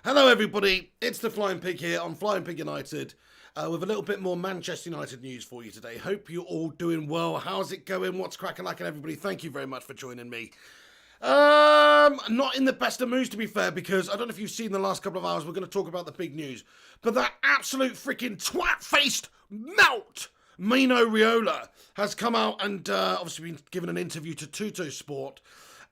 Hello everybody, it's the Flying Pig here on Flying Pig United with a little bit more Manchester United news for you today. Hope you're all doing well. How's it going? What's cracking like, and everybody? Thank you very much for joining me. Not in the best of moods, to be fair, because I don't know if you've seen the last couple of hours, we're going to talk about the big news. But that absolute freaking twat-faced melt, Mino Raiola, has come out and obviously been given an interview to Tutto Sport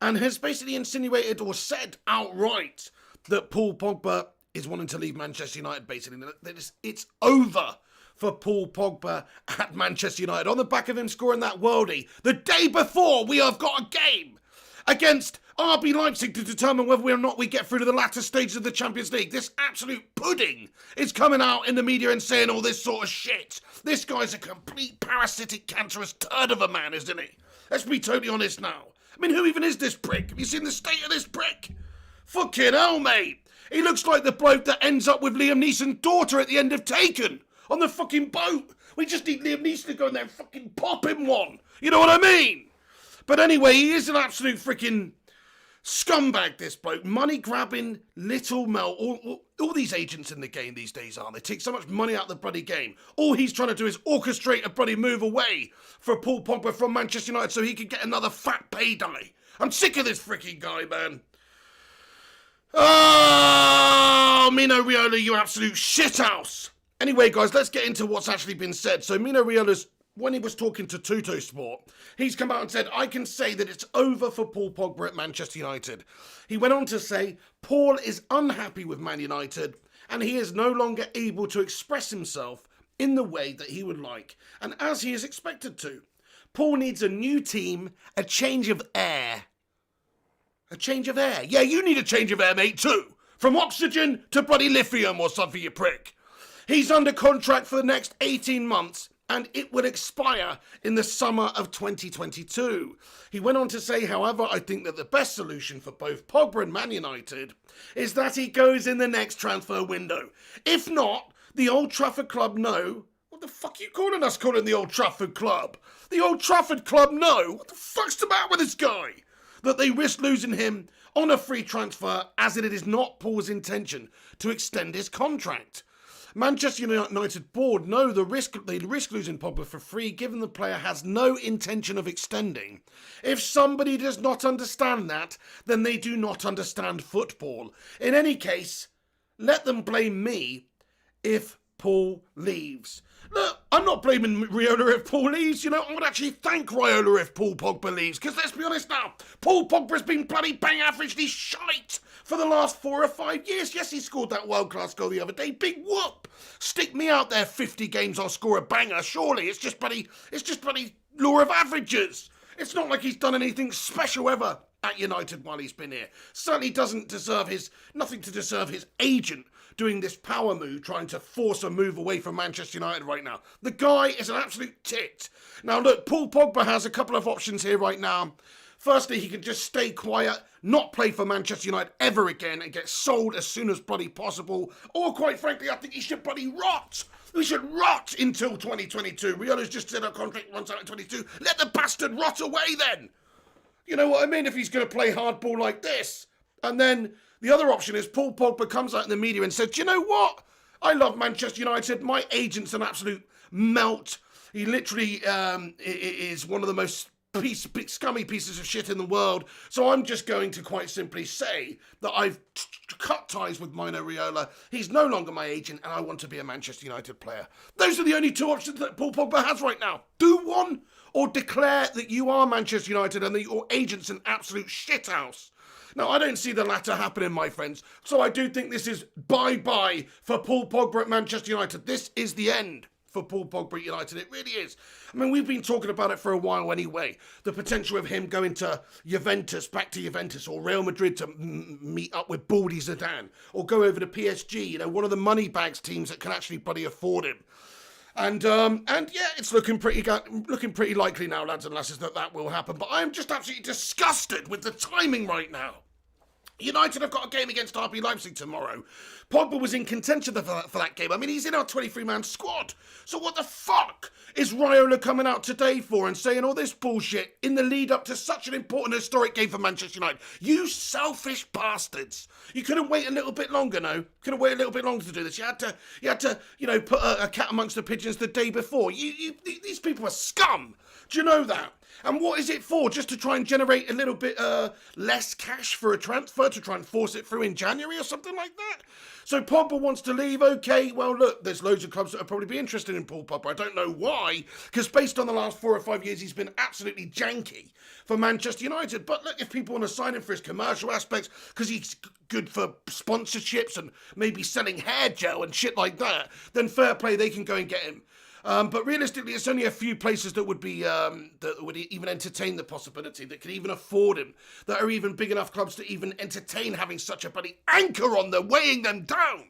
and has basically insinuated or said outright that Paul Pogba is wanting to leave Manchester United, basically. That it's over for Paul Pogba at Manchester United on the back of him scoring that worldie the day before we have got a game against RB Leipzig to determine whether or not we get through to the latter stages of the Champions League. This absolute pudding is coming out in the media and saying all this sort of shit. This guy's a complete parasitic, cancerous turd of a man, isn't he? Let's be totally honest now. I mean, who even is this prick? Have you seen the state of this prick? Fucking hell, mate. He looks like the bloke that ends up with Liam Neeson's daughter at the end of Taken on the fucking boat. We just need Liam Neeson to go in there and fucking pop him one. You know what I mean? But anyway, he is an absolute freaking scumbag, this bloke. Money-grabbing little Mel. All these agents in the game these days are. They take so much money out of the bloody game. All he's trying to do is orchestrate a bloody move away for Paul Pogba from Manchester United so he can get another fat payday. I'm sick of this freaking guy, man. Oh, Mino Raiola, you absolute shithouse. Anyway, guys, let's get into what's actually been said. So Mino Raiola's, when he was talking to Tutto Sport, he's come out and said, I can say that it's over for Paul Pogba at Manchester United. He went on to say, Paul is unhappy with Man United and he is no longer able to express himself in the way that he would like and as he is expected to. Paul needs a new team, a change of air. A change of air. Yeah, you need a change of air, mate, too. From oxygen to bloody lithium or something, you prick. He's under contract for the next 18 months and it will expire in the summer of 2022. He went on to say, however, I think that the best solution for both Pogba and Man United is that he goes in the next transfer window. If not, the Old Trafford Club know. What the fuck are you calling us calling the Old Trafford Club? The Old Trafford Club know. What the fuck's the matter with this guy? That they risk losing him on a free transfer as it is not Paul's intention to extend his contract. Manchester United board know they risk losing Pogba for free given the player has no intention of extending. If somebody does not understand that, then they do not understand football. In any case, let them blame me if Paul leaves. Look, I'm not blaming Raiola if Paul leaves. You know, I would actually thank Raiola if Paul Pogba leaves. Because let's be honest now, Paul Pogba's been bloody bang averagely shite for the last 4 or 5 years. Yes, he scored that world-class goal the other day. Big whoop. Stick me out there 50 games, I'll score a banger. Surely, it's just bloody law of averages. It's not like he's done anything special ever at United while he's been here. Certainly doesn't deserve nothing to deserve his agent doing this power move, trying to force a move away from Manchester United right now. The guy is an absolute tit. Now look, Paul Pogba has a couple of options here right now. Firstly, he can just stay quiet, not play for Manchester United ever again and get sold as soon as bloody possible. Or quite frankly, I think he should bloody rot. We should rot until 2022. Raiola's just said our contract runs out in 22. Let the bastard rot away then. You know what I mean? If he's going to play hardball like this. And then the other option is Paul Pogba comes out in the media and says, do you know what? I love Manchester United. My agent's an absolute melt. He literally is one of the most scummy pieces of shit in the world. So I'm just going to quite simply say that I've cut ties with Mino Raiola. He's no longer my agent and I want to be a Manchester United player. Those are the only two options that Paul Pogba has right now. Do one or declare that you are Manchester United and that your agent's an absolute shithouse. Now, I don't see the latter happening, my friends. So I do think this is bye-bye for Paul Pogba at Manchester United. This is the end for Paul Pogba at United. It really is. I mean, we've been talking about it for a while anyway. The potential of him going to Juventus, back to Juventus, or Real Madrid to meet up with Baldy Zidane, or go over to PSG, you know, one of the money bags teams that can actually bloody afford him. And yeah, it's looking pretty likely now, lads and lasses, that will happen. But I am just absolutely disgusted with the timing right now. United have got a game against RB Leipzig tomorrow. Pogba was in contention for that game. I mean, he's in our 23-man squad. So what the fuck is Raiola coming out today for and saying all this bullshit in the lead up to such an important historic game for Manchester United? You selfish bastards. You couldn't wait a little bit longer, no? Couldn't wait a little bit longer to do this. You had to, put a cat amongst the pigeons the day before. These people are scum. Do you know that? And what is it for? Just to try and generate a little bit less cash for a transfer, to try and force it through in January or something like that? So Pogba wants to leave. Okay, well, look, there's loads of clubs that would probably be interested in Paul Pogba. I don't know why, because based on the last 4 or 5 years, he's been absolutely janky for Manchester United. But look, if people want to sign him for his commercial aspects, because he's good for sponsorships and maybe selling hair gel and shit like that, then fair play, they can go and get him. But realistically, it's only a few places that would be that would even entertain the possibility, that could even afford him, that are even big enough clubs to even entertain having such a bloody anchor on them, weighing them down.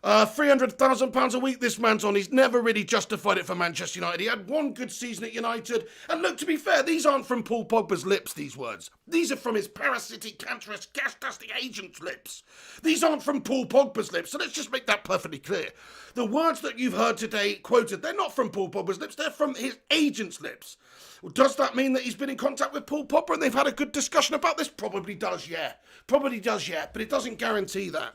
£300,000 a week this man's on. He's never really justified it for Manchester United. He had one good season at United. And look, to be fair, these aren't from Paul Pogba's lips, these words. These are from his parasitic, cancerous, gas-dusting agent's lips. These aren't from Paul Pogba's lips, so let's just make that perfectly clear. The words that you've heard today quoted, they're not from Paul Pogba's lips, they're from his agent's lips. Well, does that mean that he's been in contact with Paul Pogba and they've had a good discussion about this? Probably does, yeah. Probably does, yeah. But it doesn't guarantee that.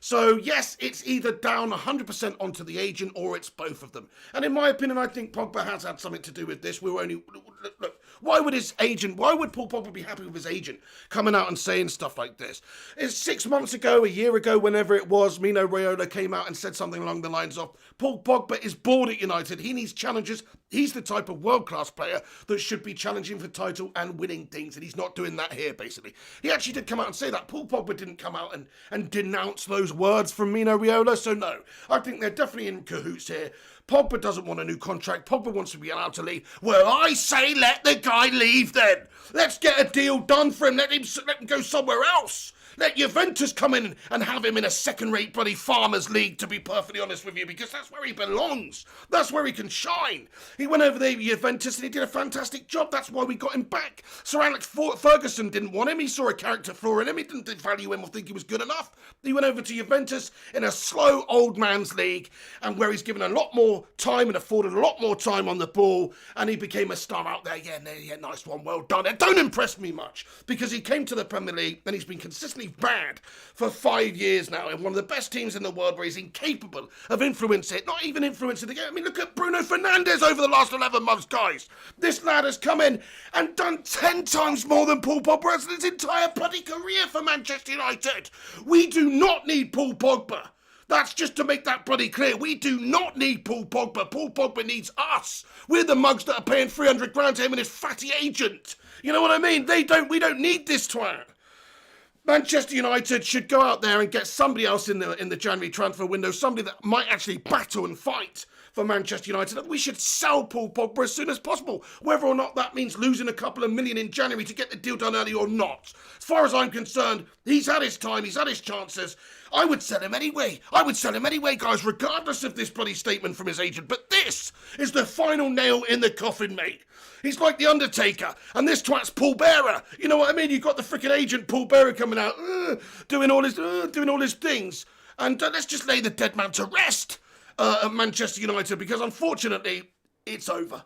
So, yes, it's either down 100% onto the agent or it's both of them. And in my opinion, I think Pogba has had something to do with this. Look, why would Paul Pogba be happy with his agent coming out and saying stuff like this? It's 6 months ago, a year ago, whenever it was, Mino Raiola came out and said something along the lines of, Paul Pogba is bored at United. He needs challenges. He's the type of world-class player that should be challenging for title and winning things, and he's not doing that here, basically. He actually did come out and say that. Paul Pogba didn't come out and denounce those words from Mino Raiola, so no. I think they're definitely in cahoots here. Pogba doesn't want a new contract. Pogba wants to be allowed to leave. Well, I say let the guy leave then. Let's get a deal done for him. Let him go somewhere else. Let Juventus come in and have him in a second-rate bloody Farmers League, to be perfectly honest with you, because that's where he belongs. That's where he can shine. He went over there with Juventus and he did a fantastic job. That's why we got him back. Sir Alex Ferguson didn't want him. He saw a character flaw in him. He didn't value him or think he was good enough. He went over to Juventus in a slow old man's league, and where he's given a lot more time and afforded a lot more time on the ball, and he became a star out there. Yeah, nice one, well done. It don't impress me much, because he came to the Premier League and he's been consistently bad for 5 years now in one of the best teams in the world, where he's incapable of influencing it, not even influencing the game. I mean, look at Bruno Fernandes over the last 11 months, guys. This lad has come in and done 10 times more than Paul Pogba has in his entire bloody career for Manchester United. We do not need Paul Pogba. That's just to make that bloody clear. We do not need Paul Pogba. Paul Pogba needs us. We're the mugs that are paying 300 grand to him and his fatty agent. You know what I mean? We don't need this twat. Manchester United should go out there and get somebody else in the January transfer window, somebody that might actually battle and fight for Manchester United. We should sell Paul Pogba as soon as possible, whether or not that means losing a couple of million in January to get the deal done early or not. As far as I'm concerned, he's had his time, he's had his chances. I would sell him anyway. Guys, regardless of this bloody statement from his agent. But this is the final nail in the coffin, mate. He's like the Undertaker, and this twat's Paul Bearer. You know what I mean? You've got the freaking agent Paul Bearer coming out, doing all his things. And let's just lay the dead man to rest at Manchester United, because unfortunately, it's over.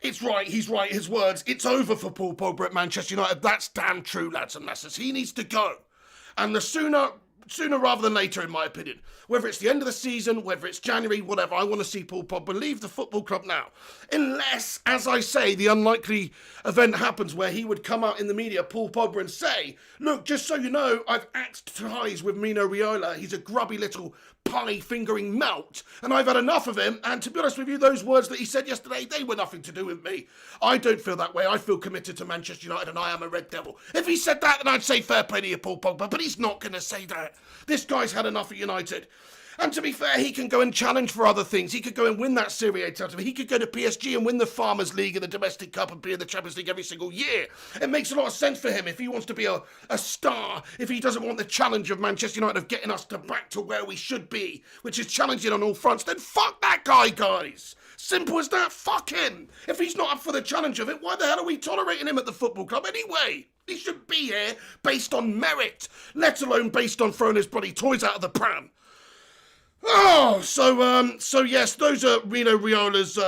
It's right, he's right, his words. It's over for Paul Pogba at Manchester United. That's damn true, lads and lasses. He needs to go. And the sooner rather than later, in my opinion. Whether it's the end of the season, whether it's January, whatever, I want to see Paul Pogba leave the football club now. Unless, as I say, the unlikely event happens where he would come out in the media, Paul Pogba, and say, look, just so you know, I've axed ties with Mino Raiola. He's a grubby little pie-fingering melt, and I've had enough of him. And to be honest with you, those words that he said yesterday, they were nothing to do with me. I don't feel that way. I feel committed to Manchester United, and I am a Red Devil. If he said that, then I'd say fair play to you, Paul Pogba, but he's not going to say that. This guy's had enough at United. And to be fair, he can go and challenge for other things. He could go and win that Serie A title. He could go to PSG and win the Farmers League and the Domestic Cup and be in the Champions League every single year. It makes a lot of sense for him if he wants to be a star, if he doesn't want the challenge of Manchester United of getting us back to where we should be, which is challenging on all fronts, then fuck that guy, guys. Simple as that. Fuck him. If he's not up for the challenge of it, why the hell are we tolerating him at the football club anyway? He should be here based on merit, let alone based on throwing his bloody toys out of the pram. Oh, so yes, those are Mino Riola's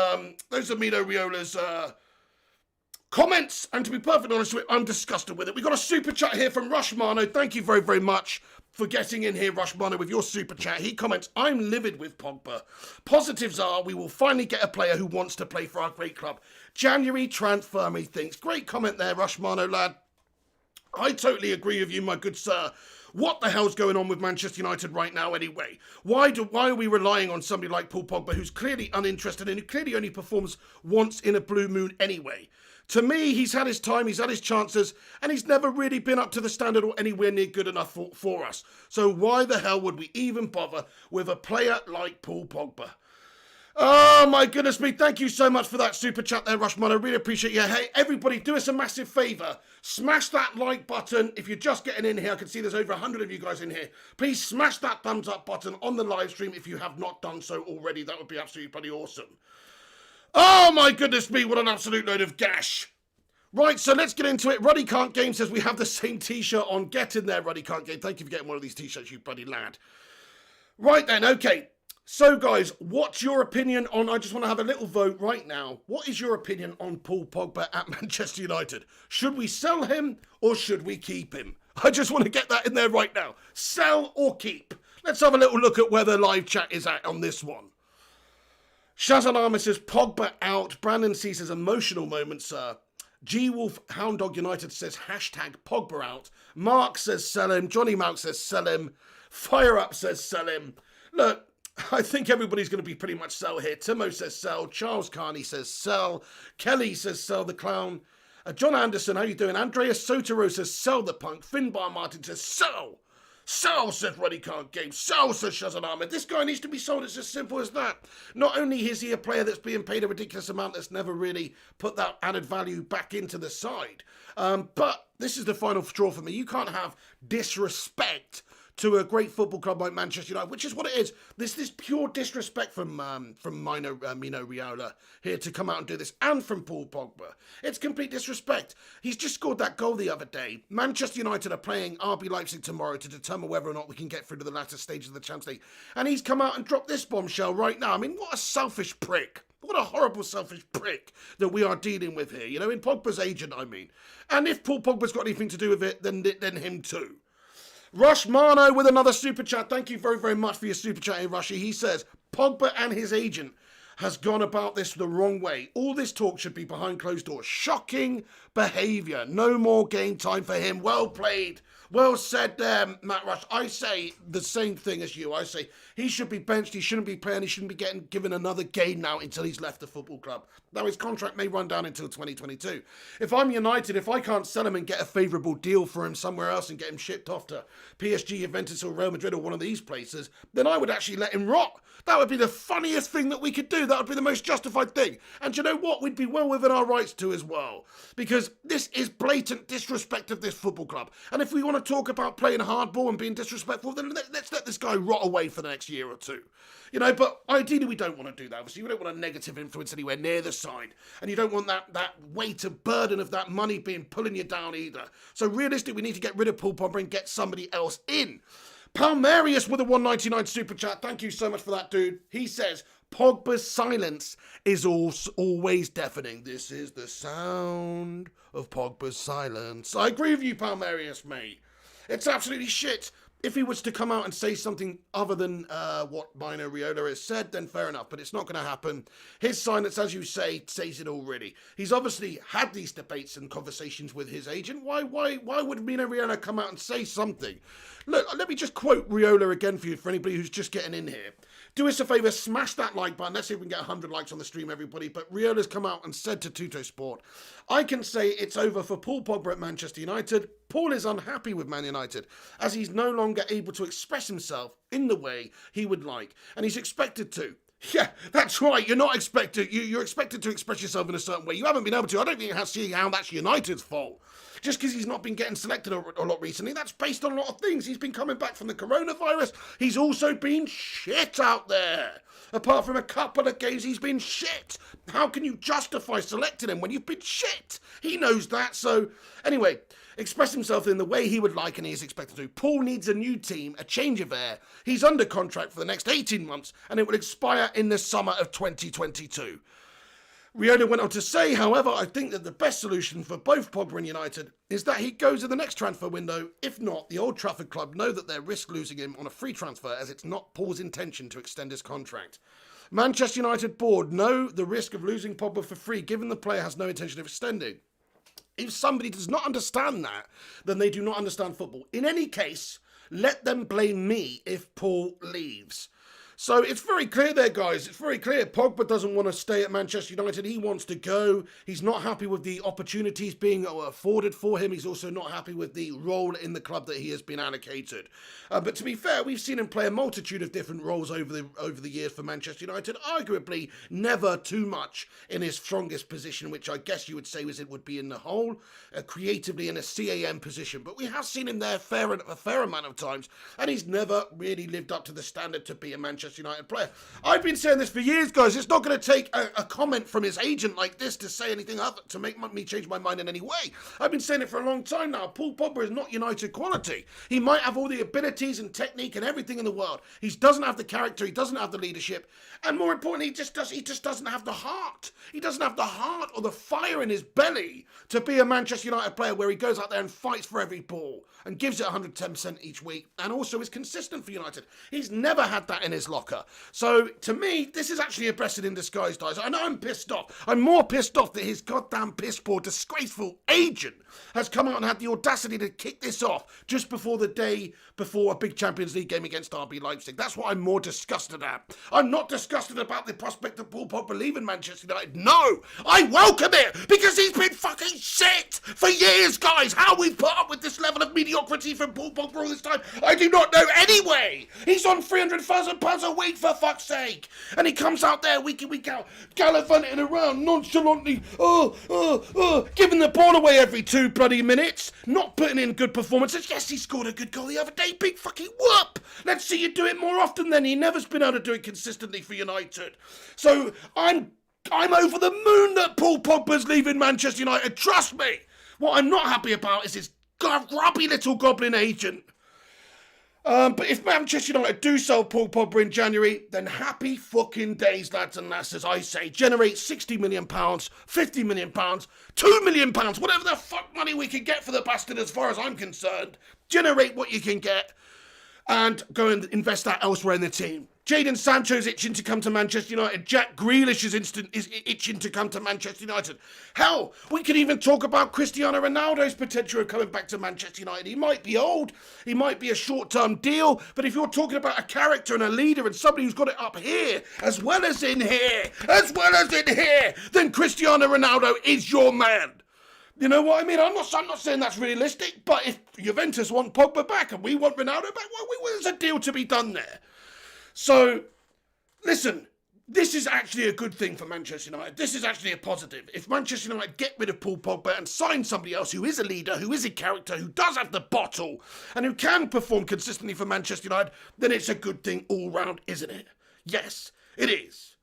comments, and to be perfectly honest with you, I'm disgusted with it. We got a super chat here from Rushmano. Thank you very, very much for getting in here, Rushmano, with your super chat. He comments, I'm livid with Pogba. Positives are we will finally get a player who wants to play for our great club. January transfer, methinks. Great comment there, Rushmano, lad. I totally agree with you, my good sir. What the hell's going on with Manchester United right now anyway? Why are we relying on somebody like Paul Pogba who's clearly uninterested and who clearly only performs once in a blue moon anyway? To me, he's had his time, he's had his chances, and he's never really been up to the standard or anywhere near good enough for us. So why the hell would we even bother with a player like Paul Pogba? Oh my goodness me, thank you so much for that super chat there, Rushman. I really appreciate you. Hey, everybody, do us a massive favour. Smash that like button. If you're just getting in here, I can see there's over 100 of you guys in here. Please smash that thumbs up button on the live stream if you have not done so already. That would be absolutely bloody awesome. Oh my goodness me, what an absolute load of gash. Right, so let's get into it. Ruddy Can't Game says we have the same t-shirt on. Get in there, Ruddy Can't Game. Thank you for getting one of these t-shirts, you bloody lad. Right then, okay. So, guys, what's your opinion on... I just want to have a little vote right now. What is your opinion on Paul Pogba at Manchester United? Should we sell him or should we keep him? I just want to get that in there right now. Sell or keep? Let's have a little look at where the live chat is at on this one. Shazanama says, Pogba out. Brandon C says, emotional moment, sir. G-Wolf Hound Dog United says, hashtag Pogba out. Mark says, sell him. Johnny Malk says, sell him. Fire Up says, sell him. Look, I think everybody's going to be pretty much sell here. Timo says sell. Charles Carney says sell. Kelly says sell the clown. John Anderson, how you doing? Andreas Sotero says sell the punk. Finbar Martin says sell. Sell, says Ruddy Can't Game. Sell, says Shazan Ahmed. This guy needs to be sold. It's as simple as that. Not only is he a player that's being paid a ridiculous amount that's never really put that added value back into the side. But this is the final straw for me. You can't have disrespect to a great football club like Manchester United, which is what it is. This pure disrespect from Mino Raiola here to come out and do this, and from Paul Pogba. It's complete disrespect. He's just scored that goal the other day. Manchester United are playing RB Leipzig tomorrow to determine whether or not we can get through to the latter stages of the Champions League. And he's come out and dropped this bombshell right now. I mean, what a selfish prick. What a horrible, selfish prick that we are dealing with here. You know, in Pogba's agent, I mean. And if Paul Pogba's got anything to do with it, then him too. Rush Mano with another super chat. Thank you very, very much for your super chat here, Rushy. He says, Pogba and his agent has gone about this the wrong way. All this talk should be behind closed doors. Shocking behaviour. No more game time for him. Well played. Well said there, Matt Rush. I say the same thing as you. I say he should be benched. He shouldn't be playing. He shouldn't be getting given another game now until he's left the football club. Now, his contract may run down until 2022. If I'm United, if I can't sell him and get a favourable deal for him somewhere else and get him shipped off to PSG, Juventus or Real Madrid or one of these places, then I would actually let him rot. That would be the funniest thing that we could do. That would be the most justified thing. And you know what? We'd be well within our rights to as well. Because this is blatant disrespect of this football club. And if we want to talk about playing hardball and being disrespectful, then let's let this guy rot away for the next year or two. You know, but ideally we don't want to do that. Obviously, we don't want a negative influence anywhere near the side. And you don't want that weight of burden of that money being pulling you down either. So realistically, we need to get rid of Paul Pogba and get somebody else in. Palmarius with a 199 super chat. Thank you so much for that, dude. He says, Pogba's silence is always deafening. This is the sound of Pogba's silence. I agree with you, Palmarius, mate. It's absolutely shit. If he was to come out and say something other than what Mino Raiola has said, then fair enough, but it's not going to happen. His silence, as you say, says it already. He's obviously had these debates and conversations with his agent. Why would Mino Raiola come out and say something? Look, let me just quote Raiola again for you, for anybody who's just getting in here. Do us a favour, smash that like button. Let's see if we can get 100 likes on the stream, everybody. But Riola's come out and said to Tuttosport, I can say it's over for Paul Pogba at Manchester United. Paul is unhappy with Man United as he's no longer able to express himself in the way he would like. And he's expected to. Yeah, that's right. You're not expected. You're expected to express yourself in a certain way. You haven't been able to. I don't think you have to see how that's United's fault. Just because he's not been getting selected a lot recently, that's based on a lot of things. He's been coming back from the coronavirus. He's also been shit out there. Apart from a couple of games, he's been shit. How can you justify selecting him when you've been shit? He knows that. So, anyway, express himself in the way he would like and he is expected to. Paul needs a new team, a change of air. He's under contract for the next 18 months and it will expire in the summer of 2022. Riola went on to say, however, I think that the best solution for both Pogba and United is that he goes in the next transfer window. If not, the Old Trafford club know that they risk losing him on a free transfer as it's not Paul's intention to extend his contract. Manchester United board know the risk of losing Pogba for free given the player has no intention of extending. If somebody does not understand that, then they do not understand football. In any case, let them blame me if Paul leaves. So it's very clear there, guys. It's very clear. Pogba doesn't want to stay at Manchester United. He wants to go. He's not happy with the opportunities being afforded for him. He's also not happy with the role in the club that he has been allocated. But to be fair, we've seen him play a multitude of different roles over the years for Manchester United. Arguably, never too much in his strongest position, which I guess you would say it would be in the hole, creatively in a CAM position. But we have seen him there a fair amount of times, and he's never really lived up to the standard to be a Manchester United player. I've been saying this for years, guys. It's not going to take a comment from his agent like this to say anything other to make me change my mind in any way. I've been saying it for a long time now. Paul Pogba is not United quality. He might have all the abilities and technique and everything in the world. He doesn't have the character. He doesn't have the leadership, and more importantly, he just doesn't have the heart. He doesn't have the heart or the fire in his belly to be a Manchester United player where he goes out there and fights for every ball and gives it 110% each week, and also is consistent for United. He's never had that in his locker. So, to me, this is actually a blessing in disguise, guys. I know I'm pissed off. I'm more pissed off that his goddamn piss-poor, disgraceful agent has come out and had the audacity to kick this off just before the day before a big Champions League game against RB Leipzig. That's what I'm more disgusted at. I'm not disgusted about the prospect of Paul Pogba leaving Manchester United. No! I welcome it because he's been fucking shit for years, guys. How we've put up with this level of mediocrity from Paul Pogba all this time, I do not know anyway. He's on £300,000 a week, for fuck's sake. And he comes out there week in, week out, gallivanting around nonchalantly, giving the ball away every 2 bloody minutes, not putting in good performances. Yes, he scored a good goal the other day, big fucking whoop. Let's see you do it more often then. He never's been able to do it consistently for United. So I'm over the moon that Paul Pogba's leaving Manchester United. Trust me. What I'm not happy about is his grubby little goblin agent. But if Manchester United do sell Paul Pogba in January, then happy fucking days, lads and lasses, I say. Generate £60 million, £50 million, £2 million, whatever the fuck money we can get for the bastard as far as I'm concerned. Generate what you can get and go and invest that elsewhere in the team. Jadon Sancho's itching to come to Manchester United. Jack Grealish is itching to come to Manchester United. Hell, we could even talk about Cristiano Ronaldo's potential of coming back to Manchester United. He might be old, he might be a short-term deal, but if you're talking about a character and a leader and somebody who's got it up here, as well as in here, then Cristiano Ronaldo is your man. You know what I mean? I'm not saying that's realistic, but if Juventus want Pogba back and we want Ronaldo back, well, there's a deal to be done there. So, listen, this is actually a good thing for Manchester United. This is actually a positive. If Manchester United get rid of Paul Pogba and sign somebody else who is a leader, who is a character, who does have the bottle, and who can perform consistently for Manchester United, then it's a good thing all round, isn't it? Yes, it is.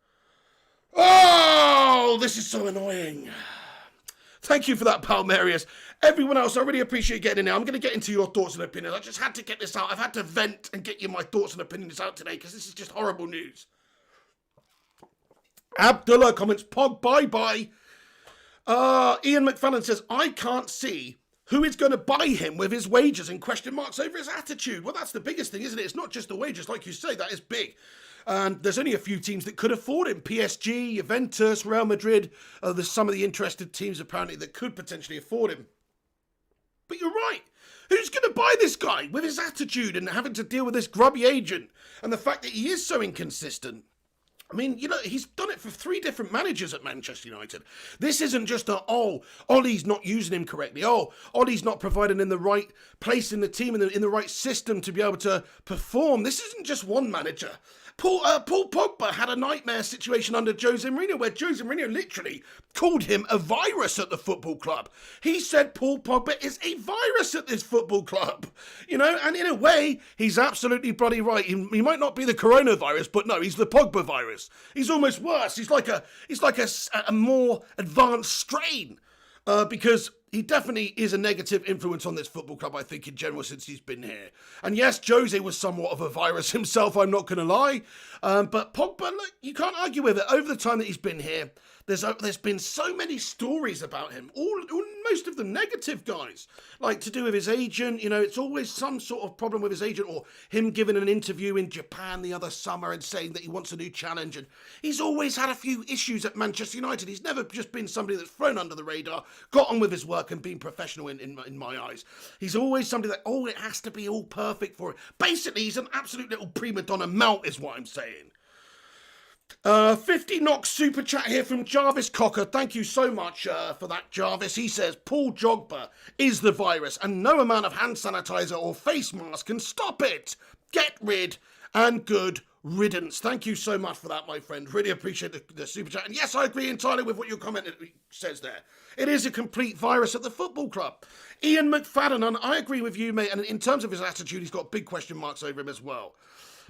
Oh, this is so annoying. Thank you for that, Palmerius. Everyone else, I really appreciate getting in there. I'm going to get into your thoughts and opinions. I just had to get this out. I've had to vent and get you my thoughts and opinions out today because this is just horrible news. Abdullah comments, Pog, bye-bye. Ian McFarlane says, I can't see who is going to buy him with his wages and question marks over his attitude. Well, that's the biggest thing, isn't it? It's not just the wages. Like you say, that is big. And there's only a few teams that could afford him. PSG, Juventus, Real Madrid. There's some of the interested teams, apparently, that could potentially afford him. But you're right. Who's going to buy this guy with his attitude and having to deal with this grubby agent and the fact that he is so inconsistent? I mean, you know, he's done it for 3 different managers at Manchester United. This isn't just Ollie's not using him correctly. Ollie's not providing in the right place in the team, in the right system to be able to perform. This isn't just one manager. Paul Pogba had a nightmare situation under Jose Mourinho where Jose Mourinho literally called him a virus at the football club. He said Paul Pogba is a virus at this football club. You know, and in a way, he's absolutely bloody right. He might not be the coronavirus, but no, he's the Pogba virus. He's almost worse. He's like a more advanced strain because he definitely is a negative influence on this football club, I think, in general, since he's been here. And yes, Jose was somewhat of a virus himself, I'm not going to lie. But Pogba, look, you can't argue with it. Over the time that he's been here, there's been so many stories about him, most of them negative, guys. Like, to do with his agent, you know, it's always some sort of problem with his agent, or him giving an interview in Japan the other summer and saying that he wants a new challenge. And he's always had a few issues at Manchester United. He's never just been somebody that's flown under the radar, got on with his work and been professional in my eyes. He's always somebody that, it has to be all perfect for it. Basically, he's an absolute little prima donna mount, is what I'm saying. 50 knock super chat here from Jarvis Cocker. Thank you so much for that, Jarvis. He says, Paul Pogba is the virus and no amount of hand sanitizer or face mask can stop it. Get rid and good riddance. Thank you so much for that, my friend. Really appreciate the super chat. And yes, I agree entirely with what your comment says there. It is a complete virus at the football club. Ian McFadden, and I agree with you, mate. And in terms of his attitude, he's got big question marks over him as well.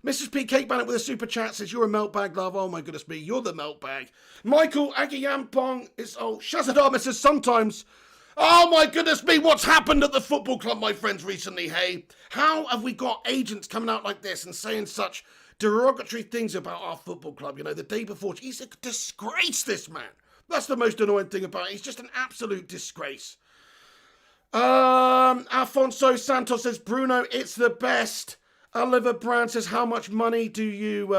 Mrs. P. Cake Bannock with a super chat says, you're a melt bag, love. Oh, my goodness me. You're the melt bag. Michael Aguiyampong is, Shazadama says, sometimes. Oh, my goodness me. What's happened at the football club, my friends, recently, hey? How have we got agents coming out like this and saying such derogatory things about our football club? You know, the day before, he's a disgrace, this man. That's the most annoying thing about it. He's just an absolute disgrace. Alfonso Santos says, Bruno, it's the best. Oliver Brown says, how much money do you,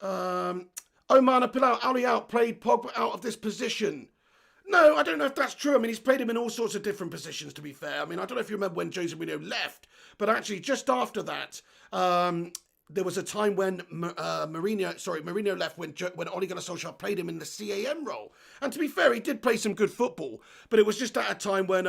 Omar Pilau, Ali out played Pogba out of this position. No, I don't know if that's true. I mean, he's played him in all sorts of different positions, to be fair. I mean, I don't know if you remember when Jose Mourinho left, but actually just after that, there was a time when Mourinho left when Ole Gunnar Solskjaer played him in the CAM role. And to be fair, he did play some good football, but it was just at a time when,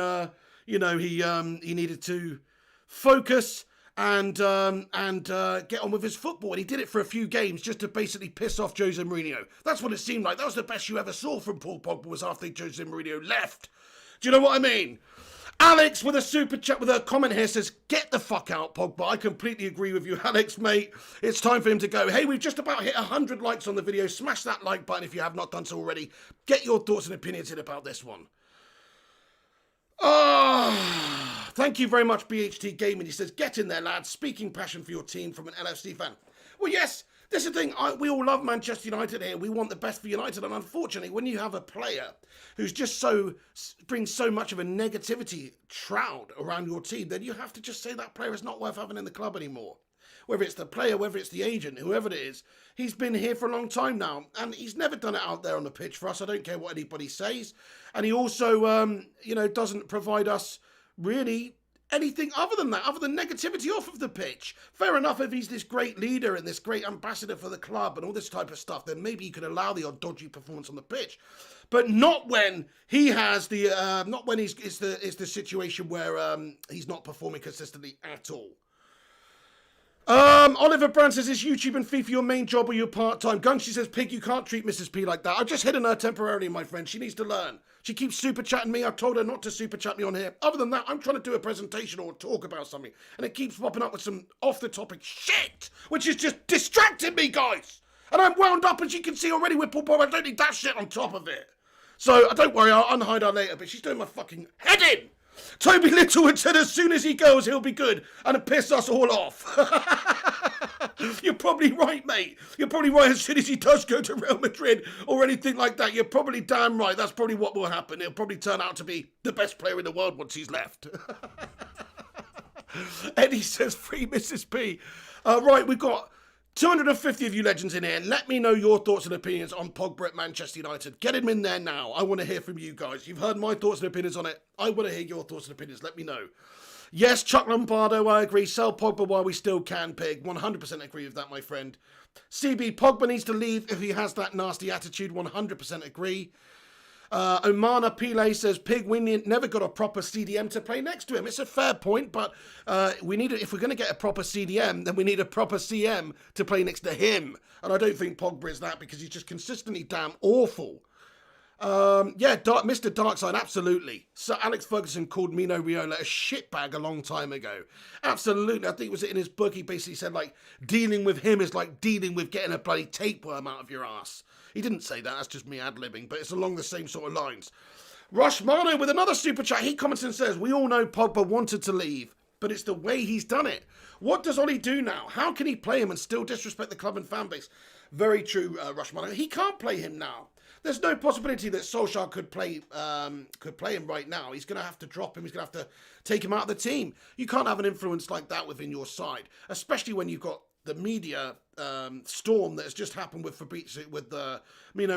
he needed to focus and get on with his football. And he did it for a few games just to basically piss off Jose Mourinho. That's what it seemed like. That was the best you ever saw from Paul Pogba, was after Jose Mourinho left. Do you know what I mean? Alex with a super chat with a comment here says, get the fuck out, Pogba. I completely agree with you, Alex, mate. It's time for him to go. Hey, we've just about hit 100 likes on the video. Smash that like button if you have not done so already. Get your thoughts and opinions in about this one. Thank you very much, BHT Gaming. He says, get in there, lads. Speaking passion for your team from an LFC fan. Well, yes, this is the thing. We all love Manchester United here. We want the best for United. And unfortunately, when you have a player who's just brings so much of a negativity shroud around your team, then you have to just say that player is not worth having in the club anymore. Whether it's the player, whether it's the agent, whoever it is, he's been here for a long time now, and he's never done it out there on the pitch for us. I don't care what anybody says. And he also, doesn't provide us really anything other than that, other than negativity off of the pitch. Fair enough, if he's this great leader and this great ambassador for the club and all this type of stuff, then maybe you could allow the odd dodgy performance on the pitch. But not when he has not when it's the situation where he's not performing consistently at all. Oliver Brand says, is YouTube and FIFA your main job or your part-time? Gunshi says, Pig, you can't treat Mrs. P like that. I've just hidden her temporarily, my friend. She needs to learn. She keeps super chatting me. I've told her not to super chat me on here. Other than that, I'm trying to do a presentation or talk about something, and it keeps popping up with some off-the-topic shit, which is just distracting me, guys. And I'm wound up, as you can see already with Paul Pogba. I don't need that shit on top of it. So, don't worry, I'll unhide her later, but she's doing my fucking head in. Toby Littlewood said as soon as he goes, he'll be good and piss us all off. You're probably right, mate. You're probably right. As soon as he does go to Real Madrid or anything like that, you're probably damn right. That's probably what will happen. He'll probably turn out to be the best player in the world once he's left. Eddie says, free Mrs. P. Right, we've got 250 of you legends in here, let me know your thoughts and opinions on Pogba at Manchester United. Get him in there now. I want to hear from you guys. You've heard my thoughts and opinions on it. I want to hear your thoughts and opinions. Let me know. Yes, Chuck Lombardo, I agree. Sell Pogba while we still can, Pig. 100% agree with that, my friend. CB, Pogba needs to leave if he has that nasty attitude. 100% agree. Omana Pile says, Pig, we never got a proper CDM to play next to him. It's a fair point, but we need if we're going to get a proper CDM, then we need a proper CM to play next to him. And I don't think Pogba is that because he's just consistently damn awful. Yeah, Mr. Darkside, absolutely. Sir Alex Ferguson called Mino Raiola a shitbag a long time ago. Absolutely. I think it was in his book, he basically said, like, dealing with him is like dealing with getting a bloody tapeworm out of your ass. He didn't say that, that's just me ad-libbing, but it's along the same sort of lines. Rush Mano with another super chat. He comments and says, we all know Pogba wanted to leave, but it's the way he's done it. What does Ollie do now? How can he play him and still disrespect the club and fan base? Very true, Rush Mano. He can't play him now. There's no possibility that Solskjaer could play him right now. He's going to have to drop him. He's going to have to take him out of the team. You can't have an influence like that within your side, especially when you've got the media storm that has just happened with Mino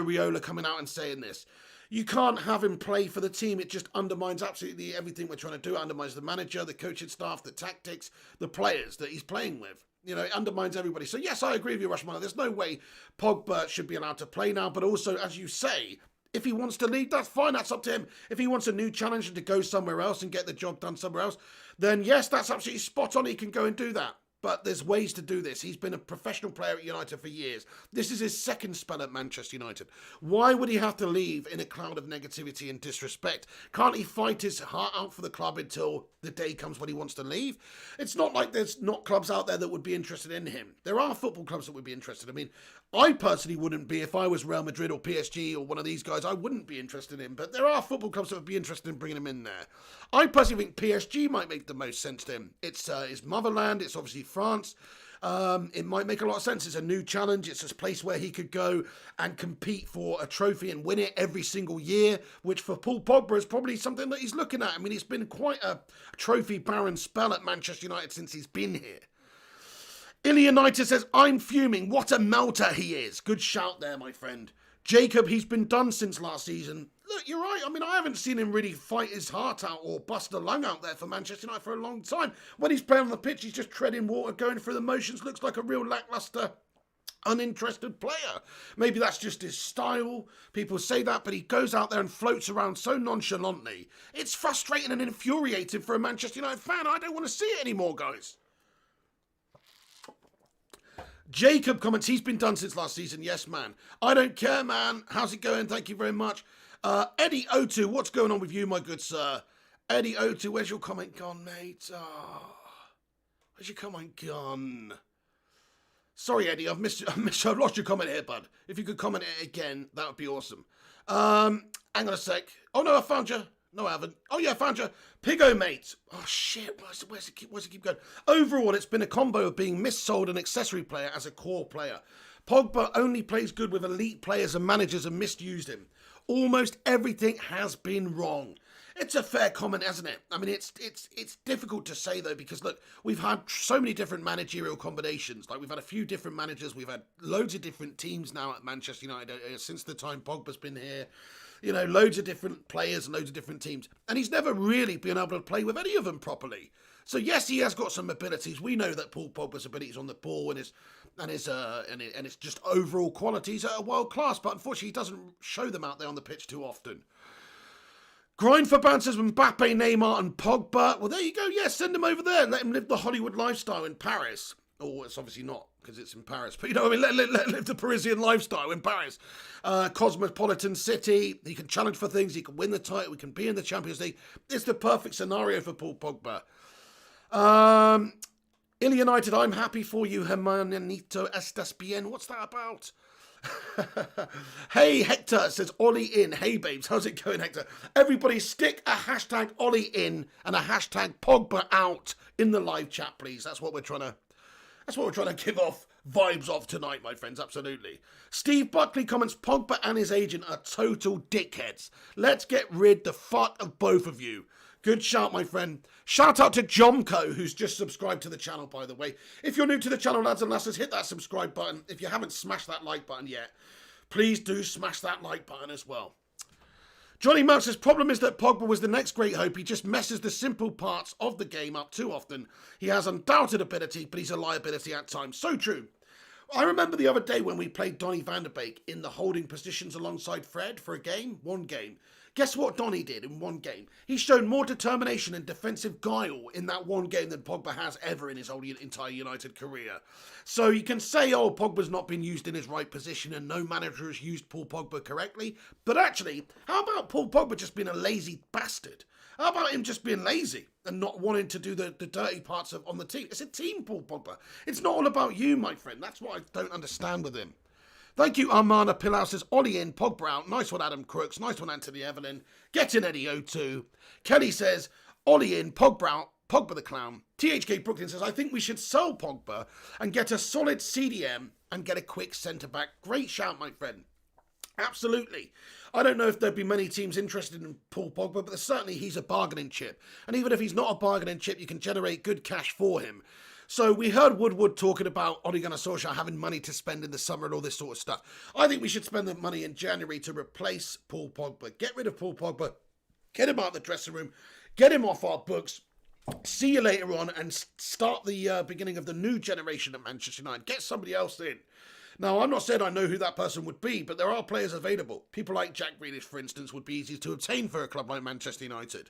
Raiola coming out and saying this. You can't have him play for the team. It just undermines absolutely everything we're trying to do. It undermines the manager, the coaching staff, the tactics, the players that he's playing with. You know, it undermines everybody. So, yes, I agree with you, Rushmana. There's no way Pogba should be allowed to play now. But also, as you say, if he wants to leave, that's fine. That's up to him. If he wants a new challenge and to go somewhere else and get the job done somewhere else, then, yes, that's absolutely spot on. He can go and do that. But there's ways to do this. He's been a professional player at United for years. This is his second spell at Manchester United. Why would he have to leave in a cloud of negativity and disrespect? Can't he fight his heart out for the club until the day comes when he wants to leave? It's not like there's not clubs out there that would be interested in him. There are football clubs that would be interested. I mean, I personally wouldn't be. If I was Real Madrid or PSG or one of these guys, I wouldn't be interested in him. But there are football clubs that would be interested in bringing him in there. I personally think PSG might make the most sense to him. It's his motherland. It's obviously France. It might make a lot of sense. It's a new challenge. It's a place where he could go and compete for a trophy and win it every single year, which for Paul Pogba is probably something that he's looking at. I mean, it's been quite a trophy barren spell at Manchester United since he's been here. Ilionitis says, I'm fuming. What a melter he is. Good shout there, my friend. Jacob, he's been done since last season. Look, you're right. I mean, I haven't seen him really fight his heart out or bust a lung out there for Manchester United for a long time. When he's playing on the pitch, he's just treading water, going through the motions. Looks like a real lackluster, uninterested player. Maybe that's just his style. People say that, but he goes out there and floats around so nonchalantly. It's frustrating and infuriating for a Manchester United fan. I don't want to see it anymore, guys. Jacob comments, he's been done since last season. Yes, man. I don't care, man. How's it going? Thank you very much. Eddie O2, what's going on with you, my good sir? Eddie O2, where's your comment gone, mate? Oh, where's your comment gone? Sorry, Eddie, I've lost your comment here, bud. If you could comment it again, that would be awesome. Hang on a sec. Oh, no, I found you. No, I haven't. Oh, yeah, I found you. Pigo, mate. Oh, shit. Where's it keep going? Overall, it's been a combo of being missold an accessory player as a core player. Pogba only plays good with elite players and managers and misused him. Almost everything has been wrong. It's a fair comment, hasn't it? I mean, it's difficult to say, though, because, look, we've had so many different managerial combinations. Like, we've had a few different managers. We've had loads of different teams now at Manchester United since the time Pogba's been here. You know, loads of different players and loads of different teams. And he's never really been able to play with any of them properly. So, yes, he has got some abilities. We know that Paul Pogba's abilities on the ball and his just overall qualities are world class. But unfortunately, he doesn't show them out there on the pitch too often. Grind for bouncers with Mbappe, Neymar and Pogba. Well, there you go. Yeah, send him over there. Let him live the Hollywood lifestyle in Paris. Oh, it's obviously not because it's in Paris. But, you know what I mean? Let live the Parisian lifestyle in Paris. Cosmopolitan city. He can challenge for things. He can win the title. He can be in the Champions League. It's the perfect scenario for Paul Pogba. United, I'm happy for you. Hermanito Estas Bien. What's that about? Hey, Hector says Ollie in. Hey, babes, how's it going, Hector? Everybody stick a hashtag Ollie in and a hashtag Pogba out in the live chat, please. That's what we're trying to give off vibes of tonight, my friends, absolutely. Steve Buckley comments, Pogba and his agent are total dickheads. Let's get rid the fuck of both of you. Good shout, my friend. Shout out to Jomco, who's just subscribed to the channel, by the way. If you're new to the channel, lads and lasses, hit that subscribe button. If you haven't smashed that like button yet, please do smash that like button as well. Johnny Mouse's problem is that Pogba was the next great hope. He just messes the simple parts of the game up too often. He has undoubted ability, but he's a liability at times. So true. I remember the other day when we played Donny van der Beek in the holding positions alongside Fred for a game, one game. Guess what Donny did in one game? He showed more determination and defensive guile in that one game than Pogba has ever in his whole entire United career. So you can say, oh, Pogba's not been used in his right position and no manager has used Paul Pogba correctly. But actually, how about Paul Pogba just being a lazy bastard? How about him just being lazy and not wanting to do the dirty parts on the team? It's a team, Paul Pogba. It's not all about you, my friend. That's what I don't understand with him. Thank you, Armana Pillau says, Ollie in, Pogba out. Nice one, Adam Crooks. Nice one, Anthony Evelyn. Get in, Eddie O2. Kelly says, Ollie in, Pogba out. Pogba the clown. THK Brooklyn says, I think we should sell Pogba and get a solid CDM and get a quick centre-back. Great shout, my friend. Absolutely. I don't know if there'd be many teams interested in Paul Pogba, but certainly he's a bargaining chip. And even if he's not a bargaining chip, you can generate good cash for him. So we heard Woodward talking about Ole Gunnar Solskjaer having money to spend in the summer and all this sort of stuff. I think we should spend the money in January to replace Paul Pogba. Get rid of Paul Pogba. Get him out of the dressing room. Get him off our books. See you later on and start the beginning of the new generation at Manchester United. Get somebody else in. Now, I'm not saying I know who that person would be, but there are players available. People like Jack Grealish, for instance, would be easy to obtain for a club like Manchester United.